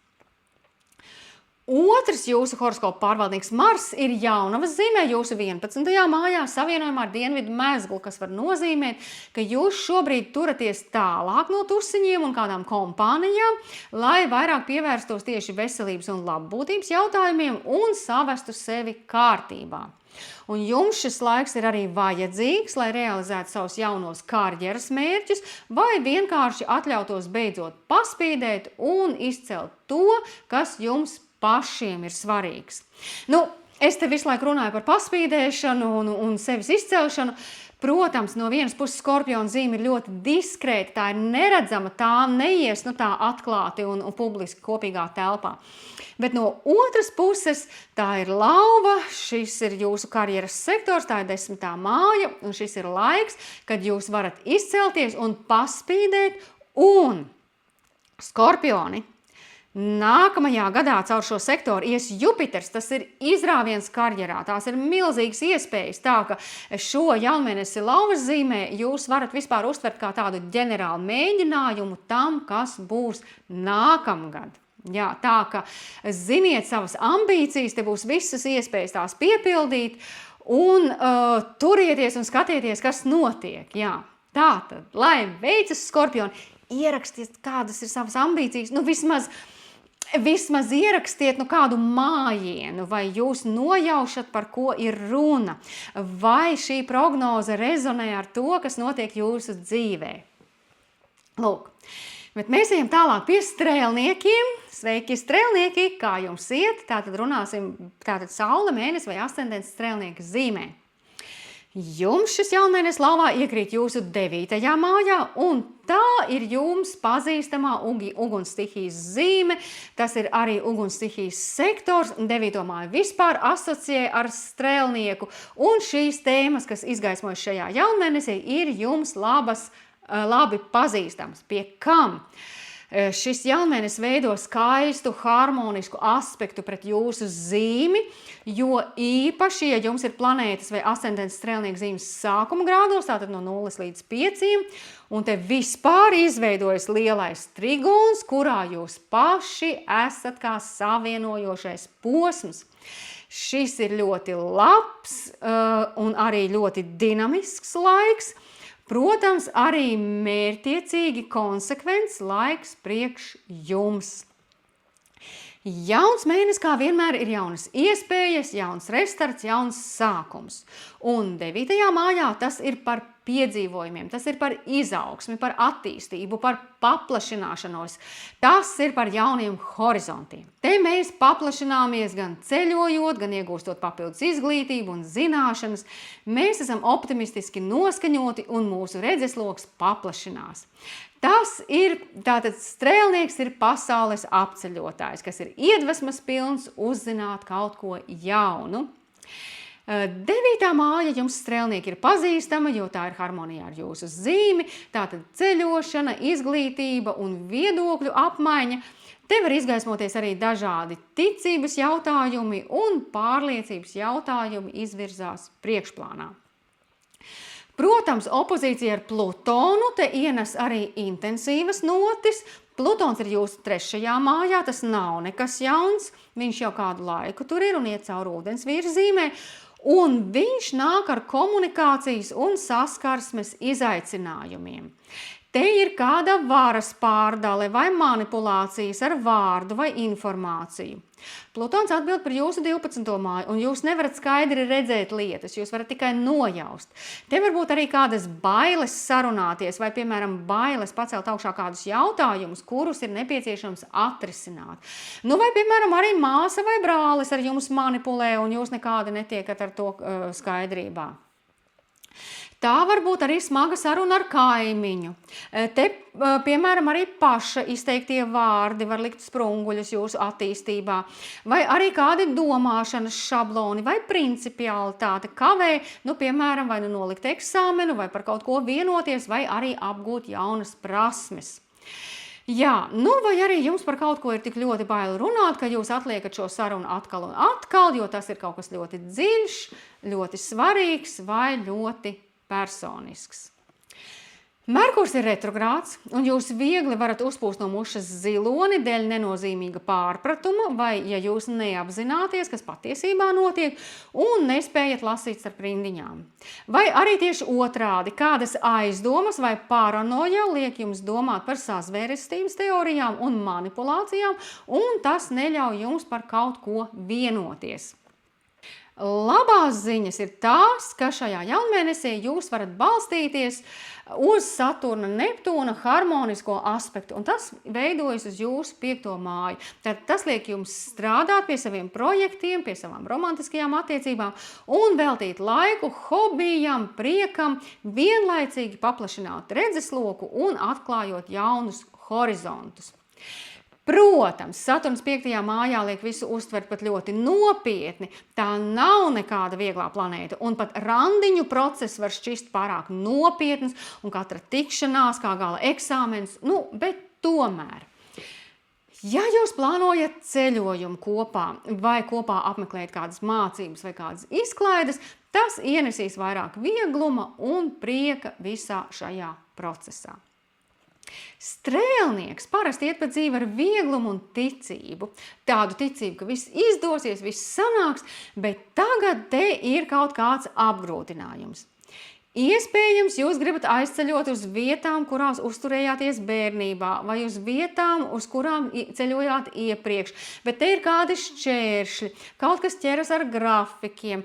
Otrs jūsu horoskopa pārvaldnieks Mars ir jaunavas zīmē jūsu 11. mājā savienojumā ar dienvidu mezglu, kas var nozīmēt, ka jūs šobrīd turaties tālāk no tusiņiem un kādām kompānijām, lai vairāk pievērstos tieši veselības un labbūtības jautājumiem un savestu sevi kārtībā. Un jums šis laiks ir arī vajadzīgs, lai realizētu savus jaunos karjeras mērķus vai vienkārši atļautos beidzot paspīdēt un izcelt to, kas jums pašiem ir svarīgs. Es te visu laiku runāju par paspīdēšanu un sevis izcelšanu. Protams, no vienas puses Skorpiona zīme ir ļoti diskrēta, tā ir neredzama, tā neies tā atklāti un publiski kopīgā telpā. Bet no otras puses tā ir lauva, šis ir jūsu karjeras sektors, tā ir 10. māja, un šis ir laiks, kad jūs varat izcelties un paspīdēt, un Skorpioni nākamajā gadā caur šo sektoru ies Jupiters, tas ir izrāviens karjerā, tās ir milzīgas iespējas, tā ka šo jaunmēnesi lauvas zīmē jūs varat vispār uztvert kā tādu ģenerālu mēģinājumu tam, kas būs nākamgad. Jā, tā ka ziniet savas ambīcijas, te būs visas iespējas tās piepildīt un turieties un skatieties, kas notiek. Jā, tātad, lai veicas Skorpioni, ierakstiet, kādas ir savas ambīcijas, vismaz ierakstiet kādu mājienu, vai jūs nojaušat, par ko ir runa, vai šī prognoze rezonē ar to, kas notiek jūsu dzīvē. Lūk, bet mēs ejam tālāk pie strēlniekiem. Sveiki, strēlnieki, kā jums iet? Tātad runāsim, saule, mēnesis vai ascendents strēlnieka zīmē. Jums šis jaunmēnesis lauvā iekrīt jūsu 9. mājā, un tā ir jums pazīstamā ugunsstihijas zīme. Tas ir arī ugunsstihijas sektors, 9. māju vispār asociē ar strēlnieku, un šīs tēmas, kas izgaismojas šajā jaunmēnesī, ir jums labi pazīstams. Pie kam? Šis jaunmēnesis veido skaistu, harmonisku aspektu pret jūsu zīmi, jo īpaši, ja jums ir planētas vai ascendents strēlnieka zīmes sākuma grādos, tātad no 0 līdz 5, un te vispār izveidojas lielais trigons, kurā jūs paši esat kā savienojošais posms. Šis ir ļoti labs un arī ļoti dinamisks laiks. Protams, arī mērķtiecīgi konsekvents laiks priekš jums. Jauns mēnesis, kā vienmēr, ir jaunas iespējas, jauns restarts, jauns sākums. Un 9. mājā tas ir par piedzīvojumiem, tas ir par izaugsmi, par attīstību, par paplašināšanos. Tas ir par jauniem horizontiem. Te mēs paplašināmies gan ceļojot, gan iegūstot papildus izglītību un zināšanas. Mēs esam optimistiski noskaņoti un mūsu redzesloks paplašinās. Tātad strēlnieks ir pasaules apceļotājs, kas ir iedvesmas pilns uzzināt kaut ko jaunu. 9. māja jums strēlnieki ir pazīstama, jo tā ir harmonijā ar jūsu zīmi, tātad ceļošana, izglītība un viedokļu apmaiņa. Te var izgaismoties arī dažādi ticības jautājumi un pārliecības jautājumi izvirzās priekšplānā. Protams, opozīcija ar Plutonu te ienes arī intensīvas notis. Plutons ir jūsu 3. mājā, tas nav nekas jauns, viņš jau kādu laiku tur ir un iet cauri ūdensvīra zīmē. Un viņš nāk ar komunikācijas un saskarsmes izaicinājumiem. Te ir kāda varas pārdale vai manipulācijas ar vārdu vai informāciju. Plutons atbild par jūsu 12. māju, un jūs nevarat skaidri redzēt lietas, jūs varat tikai nojaust. Te var būt arī kādas bailes sarunāties, vai, piemēram, bailes pacelt augšā kādus jautājumus, kurus ir nepieciešams atrisināt. Vai, piemēram, arī māsa vai brālis ar jums manipulē, un jūs nekādi netiekat ar to skaidrībā. Tā var būt arī smaga saruna ar kaimiņu. Te, piemēram, arī paša izteiktie vārdi var likt sprunguļus jūsu attīstībā, vai arī kādi domāšanas šabloni vai principialitāte kavē, piemēram, vai nolikt eksāmenu, vai par kaut ko vienoties, vai arī apgūt jaunas prasmes. Jā, nu vai arī jums par kaut ko ir tik ļoti bail runāt, ka jūs atliekat šo sarunu atkal un atkal, jo tas ir kaut kas ļoti dziļš, ļoti svarīgs vai ļoti personisks. Merkurs ir retrogrāds, un jūs viegli varat uzpūst no mušas ziloni dēļ nenozīmīga pārpratuma, vai ja jūs neapzināties, kas patiesībā notiek, un nespējat lasīt starp rindiņām. Vai arī tieši otrādi, kādas aizdomas vai paranoja liek jums domāt par sazvērestības teorijām un manipulācijām, un tas neļauj jums par kaut ko vienoties. Labās ziņas ir tās, ka šajā jaunmēnesī jūs varat balstīties uz Saturna Neptūna harmonisko aspektu, un tas veidojas uz jūsu 5. māju. Tad tas liek jums strādāt pie saviem projektiem, pie savām romantiskajām attiecībām un veltīt laiku hobijam, priekam, vienlaicīgi paplašināt redzesloku un atklājot jaunus horizontus. Protams, Saturns 5. mājā liek visu uztvert pat ļoti nopietni. Tā nav nekāda vieglā planēta, un pat randiņu process var šķist pārāk nopietns, un katra tikšanās kā gala eksāmens, bet tomēr. Ja jūs plānojat ceļojumu kopā vai kopā apmeklēt kādas mācības vai kādas izklaides, tas ienesīs vairāk viegluma un prieka visā šajā procesā. Strēlnieks parasti iet pa dzīvi ar vieglumu un ticību. Tādu ticību, ka viss izdosies, viss sanāks, bet tagad te ir kaut kāds apgrūtinājums. Iespējams, jūs gribat aizceļot uz vietām, kurās uzturējāties bērnībā, vai uz vietām, uz kurām ceļojāt iepriekš, bet te ir kādi šķēršļi, kaut kas ķeras ar grafikiem,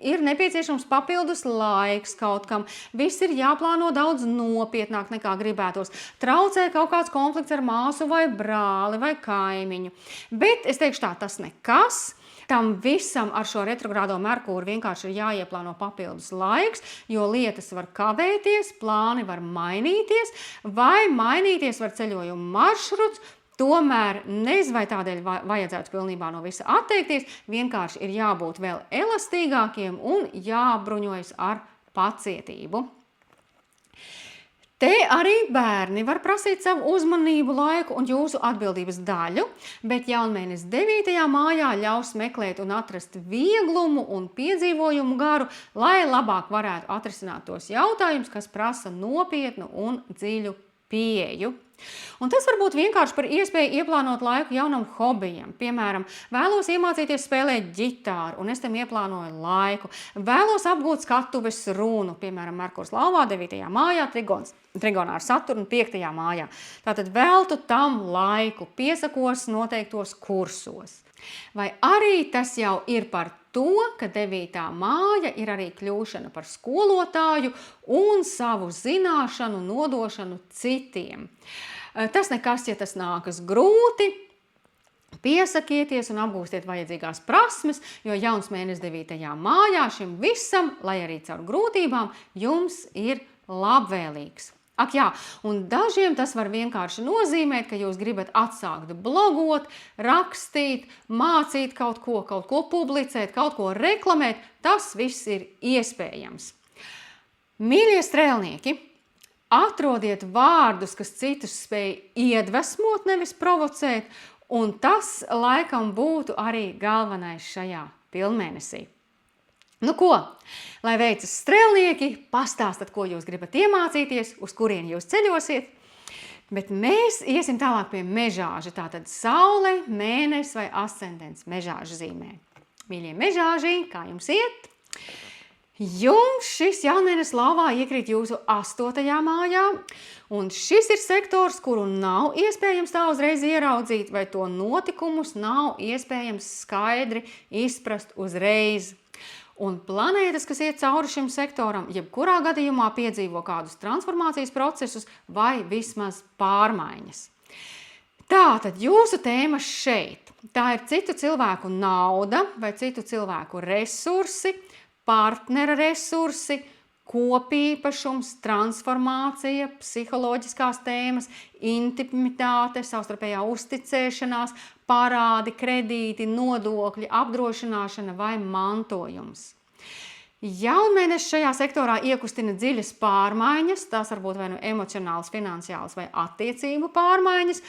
ir nepieciešams papildus laiks kaut kam, viss ir jāplāno daudz nopietnāk nekā gribētos, traucē kaut kāds konflikts ar māsu vai brāli vai kaimiņu, bet es teikšu tā, tas nekas. Tam visam ar šo retrogrādo Merkūru vienkārši ir jāieplāno papildus laiks, jo lietas var kavēties, plāni var mainīties, vai mainīties var ceļojumu maršruts, tomēr nezinu, vai tādēļ vajadzētu pilnībā no visa atteikties, vienkārši ir jābūt vēl elastīgākiem un jābruņojas ar pacietību. Te arī bērni var prasīt savu uzmanību, laiku un jūsu atbildības daļu, bet jaunmēnesis 9. mājā ļaus meklēt un atrast vieglumu un piedzīvojumu garu, lai labāk varētu atrisināt tos jautājumus, kas prasa nopietnu un dziļu pieeju. Un tas var būt vienkārši par iespēju ieplānot laiku jaunam hobijam. Piemēram, vēlos iemācīties spēlēt ģitāru, un es tam ieplānoju laiku. Vēlos apgūt skatuves runu, piemēram, Merkurs lauvā 9. mājā, trigonā ar Saturnu 5. mājā. Tātad veltu tam laiku, piesakos noteiktos kursos. Vai arī tas jau ir par to, ka 9. māja ir arī kļūšana par skolotāju un savu zināšanu nodošanu citiem. Tas nekas, ja tas nākas grūti, piesakieties un apgūstiet vajadzīgās prasmes, jo jauns mēnesis 9. mājā šim visam, lai arī caur grūtībām, jums ir labvēlīgs. Ak jā, un dažiem tas var vienkārši nozīmēt, ka jūs gribat atsākt blogot, rakstīt, mācīt kaut ko publicēt, kaut ko reklamēt, tas viss ir iespējams. Mīļie strēlnieki, atrodiet vārdus, kas citus spēj iedvesmot, nevis provocēt, un tas laikam būtu arī galvenais šajā pilnmēnesī. Nu ko, lai veicas strēlnieki, pastāstat, ko jūs gribat iemācīties, uz kurien jūs ceļosiet, bet mēs iesim tālāk pie mežāža, tātad saule, mēnesis vai ascendents mežāža zīmē. Mīļie mežāži, kā jums iet? Jums šis jaunmēnesis lauvā iekrīt jūsu 8. mājā, un šis ir sektors, kuru nav iespējams tā uzreiz ieraudzīt, vai to notikumus nav iespējams skaidri izprast uzreiz. Un planētas, kas iet cauri šim sektoram, jebkurā gadījumā piedzīvo kādus transformācijas procesus vai vismaz pārmaiņas. Tātad jūsu tēma šeit. Tā ir citu cilvēku nauda vai citu cilvēku resursi, partnera resursi, kopīpašums, transformācija, psiholoģiskās tēmas, intimitāte, savstarpējā uzticēšanās, parādi, kredīti, nodokļi, apdrošināšana vai mantojums. Jaunmēnesis šajā sektorā iekustina dziļas pārmaiņas, tās varbūt vai nu emocionāls, finansiāls vai attiecību pārmaiņas.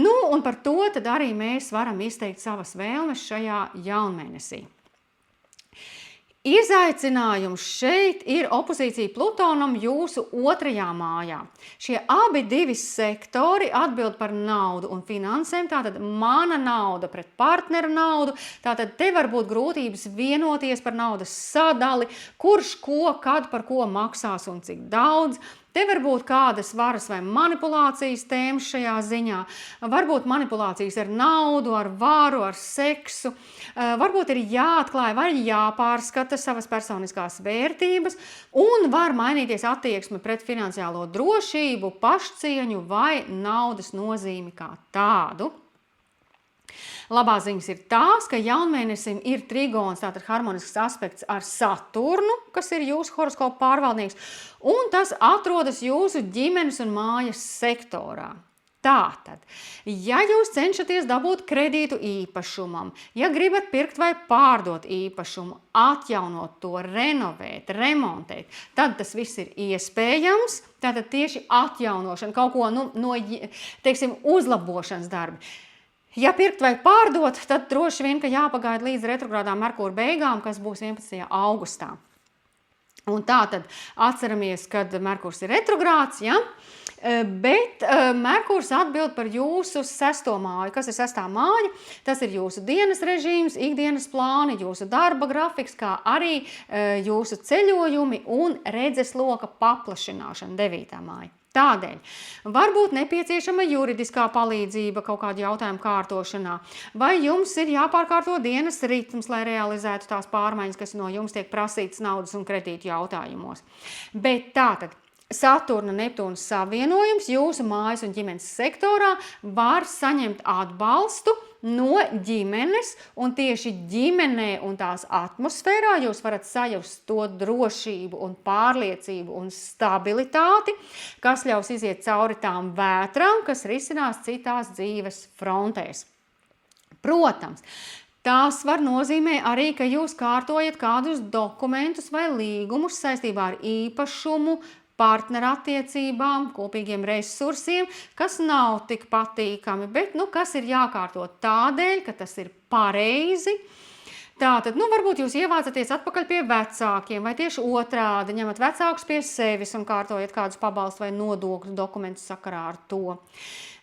Nu, un par to tad arī mēs varam izteikt savas vēlmes šajā jaunmēnesī. Izaicinājums šeit ir opozīcija Plutonam jūsu 2. mājā. Šie abi divi sektori atbild par naudu un finansēm, tātad mana nauda pret partneru naudu, tātad te var būt grūtības vienoties par naudas sadali, kurš ko, kad par ko maksās un cik daudz. Te var būt kādas varas vai manipulācijas tēmas šajā ziņā, varbūt manipulācijas ar naudu, ar varu, ar seksu, varbūt ir jāatklāj vai jāpārskata savas personiskās vērtības un var mainīties attieksme pret finansiālo drošību, pašcieņu vai naudas nozīmi kā tādu. Labā ziņas ir tās, ka jaunmēnesim ir trigons, tātad harmonisks aspekts ar Saturnu, kas ir jūsu horoskopa pārvaldnieks, un tas atrodas jūsu ģimenes un mājas sektorā. Tātad, ja jūs cenšaties dabūt kredītu īpašumam, ja gribat pirkt vai pārdot īpašumu, atjaunot to, renovēt, remontēt, tad tas viss ir iespējams, tātad tieši atjaunošana, kaut ko teiksim, uzlabošanas darbi. Ja pirkt vai pārdot, tad droši vien, ka jāpagaida līdz retrogrādā Merkūra beigām, kas būs 11. augustā. Un tā tad atceramies, kad Merkurs ir retrogrāds, ja? Bet Merkurs atbild par jūsu 6. māju. Kas ir 6. māja? Tas ir jūsu dienas režīms, ikdienas plāni, jūsu darba grafiks, kā arī jūsu ceļojumi un redzesloka paplašināšana 9. māja. Tādēļ var būt nepieciešama juridiskā palīdzība kaut kādu jautājumu kārtošanā, vai jums ir jāpārkārto dienas ritms, lai realizētu tās pārmaiņas, kas no jums tiek prasītas naudas un kredītu jautājumos. Bet tātad Saturna Neptūna savienojums jūsu mājas un ģimenes sektorā var saņemt atbalstu no ģimenes, un tieši ģimenē un tās atmosfērā jūs varat sajust to drošību un pārliecību un stabilitāti, kas ļaus iziet cauri tām vētrām, kas risinās citās dzīves frontēs. Protams, tās var nozīmē arī, ka jūs kārtojat kādus dokumentus vai līgumus saistībā ar īpašumu, partnerattiecībām, kopīgiem resursiem, kas nav tik patīkami, bet kas ir jākārto tādēļ, ka tas ir pareizi. Tātad, varbūt jūs ievācaties atpakaļ pie vecākiem, vai tieši otrādi ņemat vecākus pie sevis un kārtojat kādus pabalstu vai nodokļu dokumentus sakarā ar to.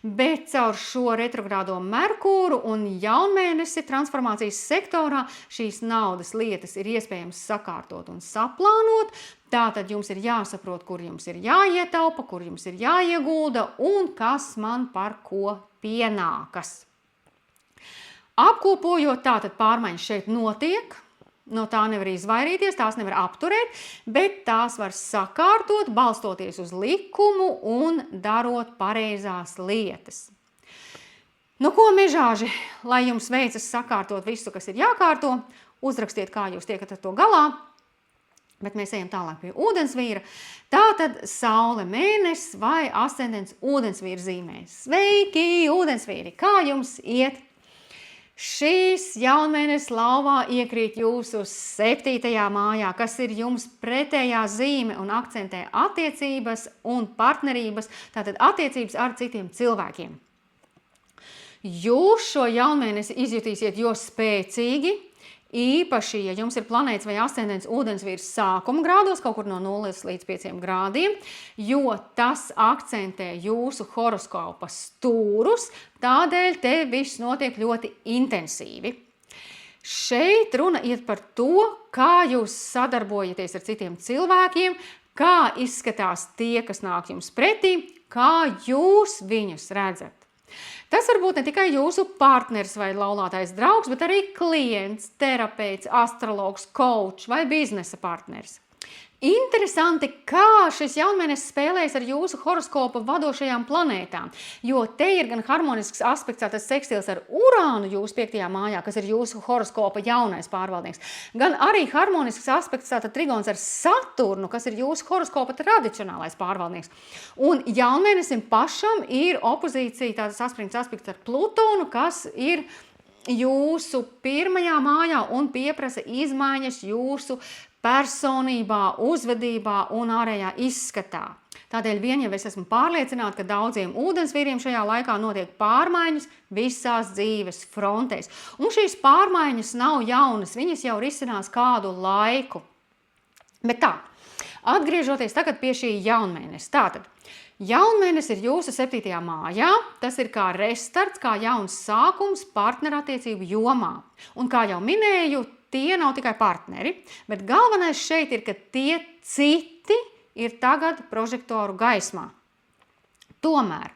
Bet caur šo retrogrādo Merkūru un jaunmēnesi transformācijas sektorā šīs naudas lietas ir iespējams sakārtot un saplānot. Tātad jums ir jāsaprot, kur jums ir jāietaupa, kur jums ir jāiegulda un kas man par ko pienākas. Apkopojot, tātad pārmaiņas šeit notiek. No tā nevar izvairīties, tās nevar apturēt, bet tās var sakārtot, balstoties uz likumu un darot pareizās lietas. Ko mežāži, lai jums veicas sakārtot visu, kas ir jākārto, uzrakstiet, kā jūs tiekat ar to galā, bet mēs ejam tālāk pie ūdensvīra. Tātad saule, mēnesis vai ascendents ūdensvīra zīmē. Sveiki, ūdensvīri! Kā jums iet? Šīs jaunmēnesis lauvā iekrīt jūsu 7. mājā, kas ir jums pretējā zīme un akcentē attiecības un partnerības, tātad attiecības ar citiem cilvēkiem. Jūs šo jaunmēnesi izjutīsiet jo spēcīgi, īpaši, ja jums ir planēts vai ascendents ūdensvīrs sākuma grādos, kaut kur no 0 līdz 5 grādiem, jo tas akcentē jūsu horoskopa stūrus, tādēļ te viss notiek ļoti intensīvi. Šeit runa iet par to, kā jūs sadarbojaties ar citiem cilvēkiem, kā izskatās tie, kas nāk jums pretī, kā jūs viņus redzat. Tas var būt ne tikai jūsu partners vai laulātais draugs, bet arī klients, terapeits, astrologs, coach vai biznesa partners. Interesanti, kā šis jaunmēnesis spēlēs ar jūsu horoskopa vadošajām planētām, jo te ir gan harmonisks aspekts, tas sekstils ar Urānu jūsu 5. mājā, kas ir jūsu horoskopa jaunais pārvaldnieks, gan arī harmonisks aspekts, tātad trigons ar Saturnu, kas ir jūsu horoskopa tradicionālais pārvaldnieks. Un jaunmēnesim pašam ir opozīcija, tātad saspringts aspekts ar Plutonu, kas ir jūsu 1. mājā un pieprasa izmaiņas jūsu personībā, uzvedībā un ārējā izskatā. Tādēļ vien jau es esmu pārliecināta, ka daudziem ūdensvīriem šajā laikā notiek pārmaiņas visās dzīves frontēs. Un šīs pārmaiņas nav jaunas, viņas jau risinās kādu laiku. Bet tā, atgriežoties tagad pie šī jaunmēnesis. Tātad, jaunmēnesis ir jūsu 7. mājā, tas ir kā restarts, kā jauns sākums partnerattiecību jomā. Un kā jau minēju, tie nav tikai partneri, bet galvenais šeit ir, ka tie citi ir tagad prožektoru gaismā. Tomēr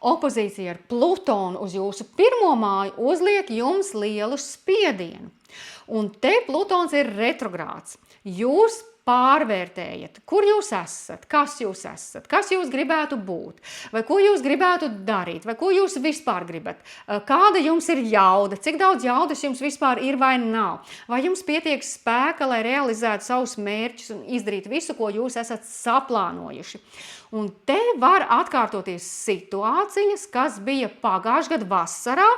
opozīcija ar Plutonu uz jūsu 1. māju uzliek jums lielu spiedienu. Un te Plutons ir retrogrāds. Jūs pārvērtējat, kur jūs esat, kas jūs gribētu būt, vai ko jūs gribētu darīt, vai ko jūs vispār gribat, kāda jums ir jauda, cik daudz jaudas jums vispār ir vai nav, vai jums pietiek spēka, lai realizētu savus mērķus un izdarītu visu, ko jūs esat saplānojuši. Un te var atkārtoties situācijas, kas bija pagājušajā gada vasarā,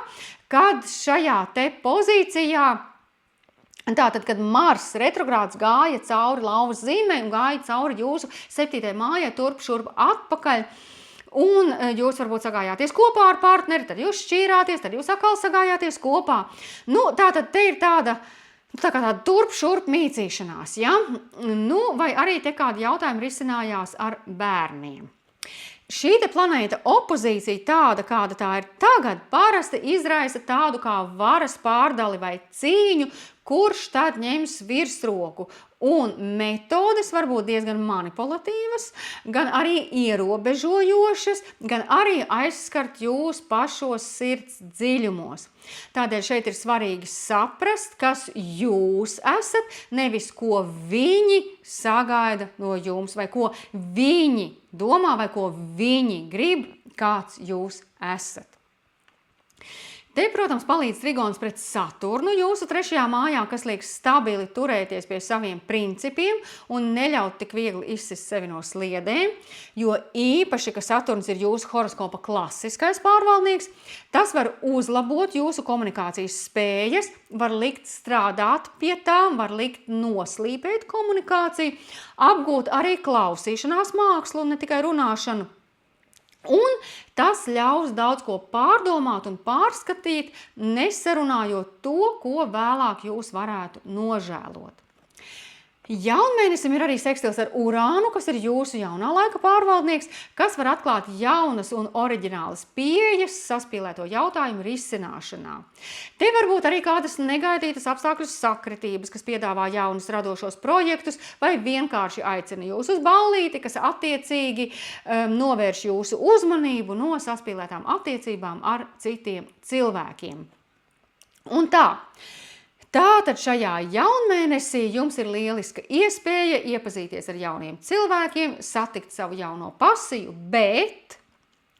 kad šajā te pozīcijā tātad, kad Mars retrogrāds gāja cauri lauvas zīmē un gāja cauri jūsu 7. mājai turp šurp atpakaļ, un jūs varbūt sagājāties kopā ar partneri, tad jūs šķīrāties, tad jūs atkal sagājāties kopā. Tātad te ir tāda turp šurp mīcīšanās, ja? Vai arī te kādi jautājumi risinājās ar bērniem. Šī te planēta opozīcija tāda, kāda tā ir tagad, parasti izraisa tādu kā varas pārdali vai cīņu, kurš tad ņems virsroku. Un metodes var būt diezgan manipulatīvas, gan arī ierobežojošas, gan arī aizskart jūs pašos sirds dziļumos. Tādēļ šeit ir svarīgi saprast, kas jūs esat, nevis ko viņi sagaida no jums, vai ko viņi domā, vai ko viņi grib, kāds jūs esat. Te, protams, palīdz trigons pret Saturnu jūsu 3. mājā, kas liek stabili turēties pie saviem principiem un neļaut tik viegli izsist sevi no sliedēm, jo īpaši, ka Saturns ir jūsu horoskopa klasiskais pārvaldnieks, tas var uzlabot jūsu komunikācijas spējas, var likt strādāt pie tām, var likt noslīpēt komunikāciju, apgūt arī klausīšanās mākslu un ne tikai runāšanu. Un tas ļaus daudz ko pārdomāt un pārskatīt, nesarunājot to, ko vēlāk jūs varētu nožēlot. Jaunmēnesim ir arī sekstils ar Urānu, kas ir jūsu jaunā laika pārvaldnieks, kas var atklāt jaunas un oriģinālas pieejas saspīlēto jautājumu risināšanā. Te var būt arī kādas negaidītas apstākļu sakritības, kas piedāvā jaunus radošos projektus vai vienkārši aicina jūs uz ballīti, kas attiecīgi novērš jūsu uzmanību no saspīlētām attiecībām ar citiem cilvēkiem. Un Tātad šajā jaunmēnesī jums ir lieliska iespēja iepazīties ar jauniem cilvēkiem, satikt savu jauno pasiju, bet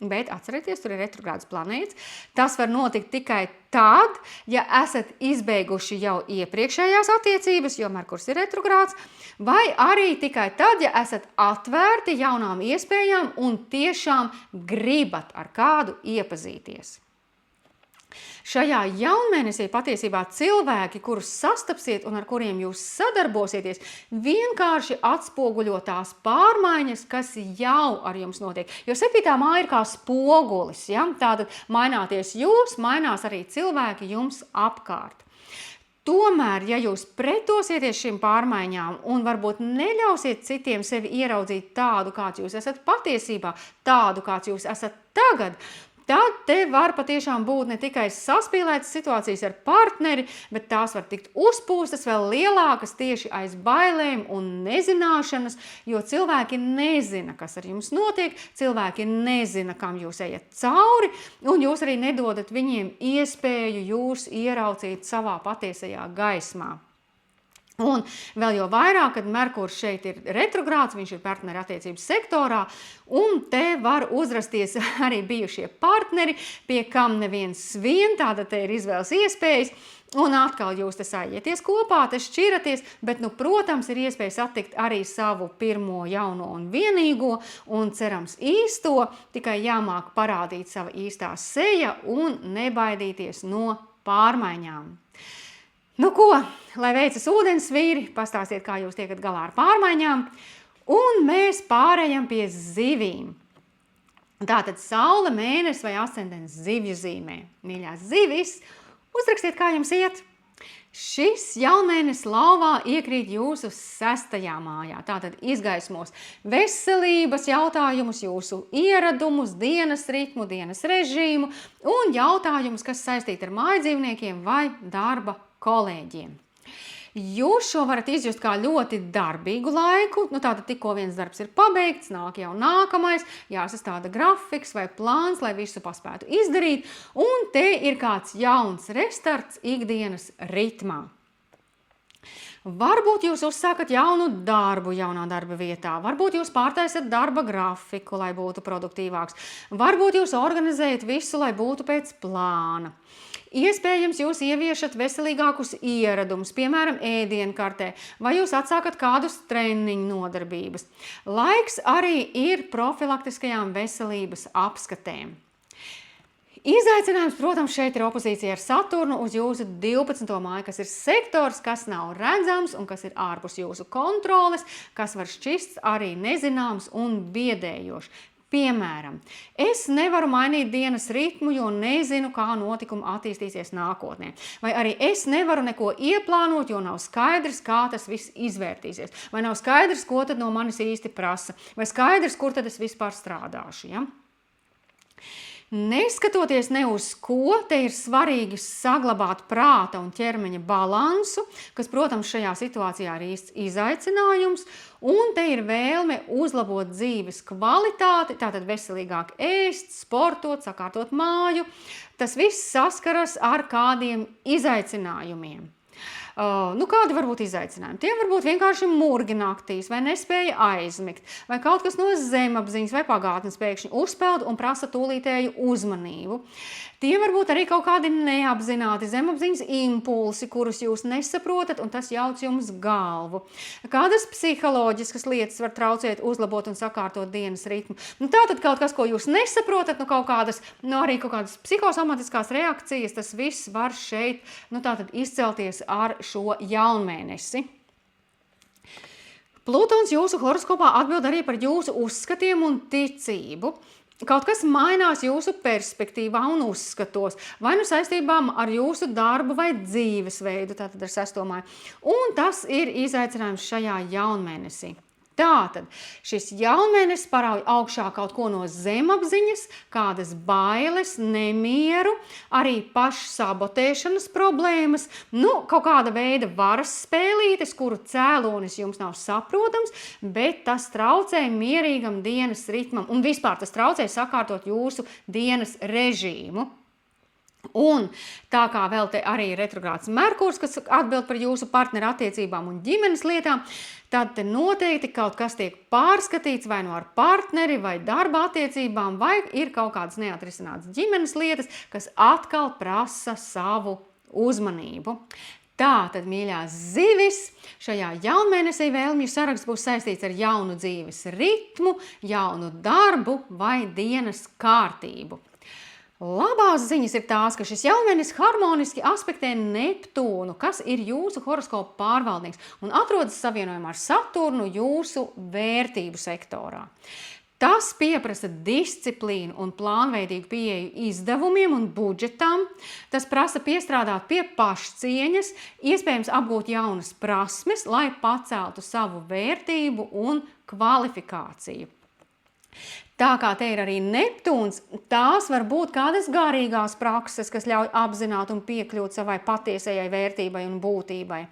atcerieties, tur ir retrogrāds planēts. Tas var notikt tikai tad, ja esat izbeiguši jau iepriekšējās attiecības, jo Merkurs ir retrogrāds, vai arī tikai tad, ja esat atvērti jaunām iespējām un tiešām gribat ar kādu iepazīties. Šajā jaunmēnesī patiesībā cilvēki, kurus sastapsiet un ar kuriem jūs sadarbosieties, vienkārši atspoguļo tās pārmaiņas, kas jau ar jums notiek. Jo 7. māja ir kā spogulis, ja? Tātad maināties jūs, mainās arī cilvēki jums apkārt. Tomēr, ja jūs pretosieties šīm pārmaiņām un varbūt neļausiet citiem sevi ieraudzīt tādu, kāds jūs esat patiesībā, tādu, kāds jūs esat tagad, tad te var patiešām būt ne tikai saspīlētas situācijas ar partneri, bet tās var tikt uzpūstas vēl lielākas tieši aiz bailēm un nezināšanas, jo cilvēki nezina, kas ar jums notiek, cilvēki nezina, kam jūs ejat cauri, un jūs arī nedodat viņiem iespēju jūs ieraudzīt savā patiesajā gaismā. Un vēl jau vairāk, kad Merkurs šeit ir retrogrāds, viņš ir partneru attiecības sektorā, un te var uzrasties arī bijušie partneri, pie kam neviens vien, tāda te ir izvēles iespējas, un atkal jūs te sajieties kopā, te šķiraties, bet, protams, ir iespēja satikt arī savu pirmo jauno un vienīgo, un cerams īsto, tikai jāmāk parādīt sava īstā seja un nebaidīties no pārmaiņām. Nu ko, lai veicas ūdens vīri, pastāstiet, kā jūs tiekat galā ar pārmaiņām, un mēs pārējam pie zivīm. Tātad saule, mēnesis vai ascendents zivju zīmē. Mīļās zivis, uzrakstiet, kā jums iet. Šis jaunmēnesis lauvā iekrīt jūsu 6. mājā. Tātad izgaismos veselības jautājumus, jūsu ieradumus, dienas ritmu, dienas režīmu un jautājumus, kas saistīti ar mājdzīvniekiem vai darba kolēģiem. Jūs šo varat izjust kā ļoti darbīgu laiku, tātad tikko viens darbs ir pabeigts, nāk jau nākamais, jāsastāda grafiks vai plāns, lai visu paspētu izdarīt, un te ir kāds jauns restarts ikdienas ritmā. Varbūt jūs uzsākat jaunu darbu jaunā darba vietā, varbūt jūs pārtaisat darba grafiku, lai būtu produktīvāks, varbūt jūs organizējat visu, lai būtu pēc plāna. Iespējams, jūs ieviešat veselīgākus ieradumus, piemēram, ēdienkartē, vai jūs atsākat kādus treniņu nodarbības. Laiks arī ir profilaktiskajām veselības apskatēm. Izaicinājums, protams, šeit ir opozīcija ar Saturnu uz jūsu 12. māju, kas ir sektors, kas nav redzams un kas ir ārpus jūsu kontroles, kas var šķist arī nezināms un biedējošs. Piemēram, es nevaru mainīt dienas ritmu, jo nezinu, kā notikumi attīstīsies nākotnē. Vai arī es nevaru neko ieplānot, jo nav skaidrs, kā tas viss izvērtīsies. Vai nav skaidrs, ko tad no manis īsti prasa. Vai skaidrs, kur tad es vispār strādāšu. Ja? Neskatoties ne uz ko, te ir svarīgi saglabāt prāta un ķermeņa balansu, kas, protams, šajā situācijā ir īsts izaicinājums, un te ir vēlme uzlabot dzīves kvalitāti, tātad veselīgāk ēst, sportot, sakārtot māju. Tas viss saskaras ar kādiem izaicinājumiem. Kādi var būt izaicinājumi? Tie var būt vienkārši murgi naktīs, vai nespēja aizmigt, vai kaut kas no zemapziņas vai pagātnes pēkšņi uzpeld un prasa tūlītēju uzmanību. Tie var būt arī kaut kādi neapzināti zemapziņas impulsi, kurus jūs nesaprotat, un tas jauc jums galvu. Kādas psiholoģiskas lietas var traucēt, uzlabot un sakārtot dienas ritmu? Tātad kaut kas, ko jūs nesaprotat, arī kaut kādas psihosomatiskās reakcijas, tas viss var šeit tātad izcelties ar šo jaunmēnesi. Plutons jūsu horoskopā atbild arī par jūsu uzskatiem un ticību. Kaut kas mainās jūsu perspektīvā un uzskatos, vai saistībām ar jūsu darbu vai dzīvesveidu, tātad ar 6. māju. Un tas ir izaicinājums šajā jaunmēnesī. Tātad šis jaunmēnesis parauj augšā kaut ko no zemapziņas, kādas bailes, nemieru, arī pašsabotēšanas problēmas, kaut kāda veida varas spēlītes, kuru cēlonis jums nav saprotams, bet tas traucē mierīgam dienas ritmam un vispār tas traucē sakārtot jūsu dienas režīmu. Un tā kā vēl te arī ir retrogrāds Merkurs, kas atbild par jūsu partneru attiecībām un ģimenes lietām, tad te noteikti kaut kas tiek pārskatīts vai ar partneri vai darba attiecībām, vai ir kaut kādas neatrisinātas ģimenes lietas, kas atkal prasa savu uzmanību. Tātad, mīļās zivis, šajā jaunmēnesī vēlmju saraksts būs saistīts ar jaunu dzīves ritmu, jaunu darbu vai dienas kārtību. Labās ziņas ir tās, ka šis jaunmēnesis harmoniski aspektē Neptūnu, kas ir jūsu horoskopa pārvaldnieks un atrodas savienojumā ar Saturnu jūsu vērtību sektorā. Tas pieprasa disciplīnu un plānveidīgu pieeju izdevumiem un budžetam. Tas prasa piestrādāt pie pašcieņas, iespējams apgūt jaunas prasmes, lai paceltu savu vērtību un kvalifikāciju. Tā kā te ir arī Neptūns, tās var būt kādas garīgās prakses, kas ļauj apzināt un piekļūt savai patiesajai vērtībai un būtībai.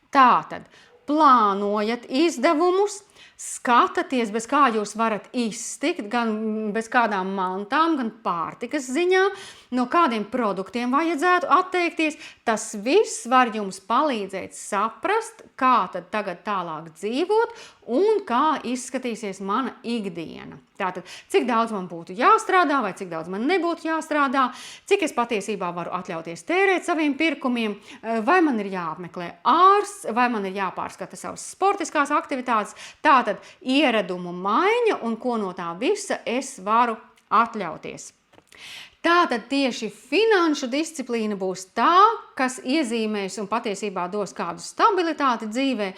Tātad plānojat izdevumus, skatāties, bez kā jūs varat iztikt, gan bez kādām mantām, gan pārtikas ziņā, no kādiem produktiem vajadzētu atteikties. Tas viss var jums palīdzēt saprast, kā tad tagad tālāk dzīvot un kā izskatīsies mana ikdiena. Tātad, cik daudz man būtu jāstrādā vai cik daudz man nebūtu jāstrādā, cik es patiesībā varu atļauties tērēt saviem pirkumiem, vai man ir jāapmeklē ārsts, vai man ir jāpārskata savas sportiskās aktivitātes. Tātad ieradumu maiņa un ko no tā visa es varu atļauties. Tātad tieši finanšu disciplīna būs tā, kas iezīmēs un patiesībā dos kādu stabilitāti dzīvē,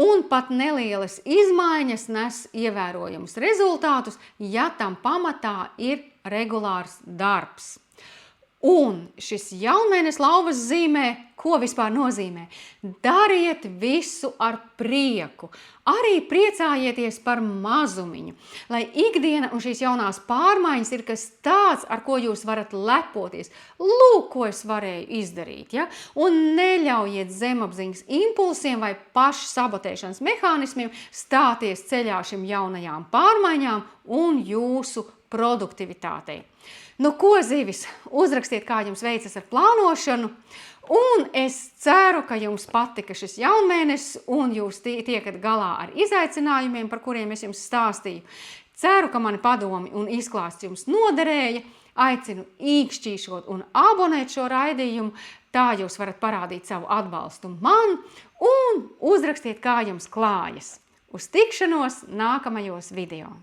un pat nelielas izmaiņas nes ievērojamus rezultātus, ja tam pamatā ir regulārs darbs. Un šis jaunmēnes lauvas zīmē, ko vispār nozīmē? Dariet visu ar prieku. Arī priecājieties par mazumiņu, lai ikdiena un šīs jaunās pārmaiņas ir kas tāds, ar ko jūs varat lepoties. Lūk, ko es varēju izdarīt, ja? Un neļaujiet zemapziņas impulsiem vai pašsabotēšanas mehānismiem stāties ceļā šim jaunajām pārmaiņām un jūsu produktivitātei. Nu, ko, zivis, uzrakstiet, kā jums veicas ar plānošanu, un es ceru, ka jums patika šis jaunmēnesis, un jūs tiekat galā ar izaicinājumiem, par kuriem es jums stāstīju. Ceru, ka mani padomi un izklāsts jums noderēja. Aicinu īkšķīšot un abonēt šo raidījumu, tā jūs varat parādīt savu atbalstu man, un uzrakstiet, kā jums klājas. Uz tikšanos nākamajos video!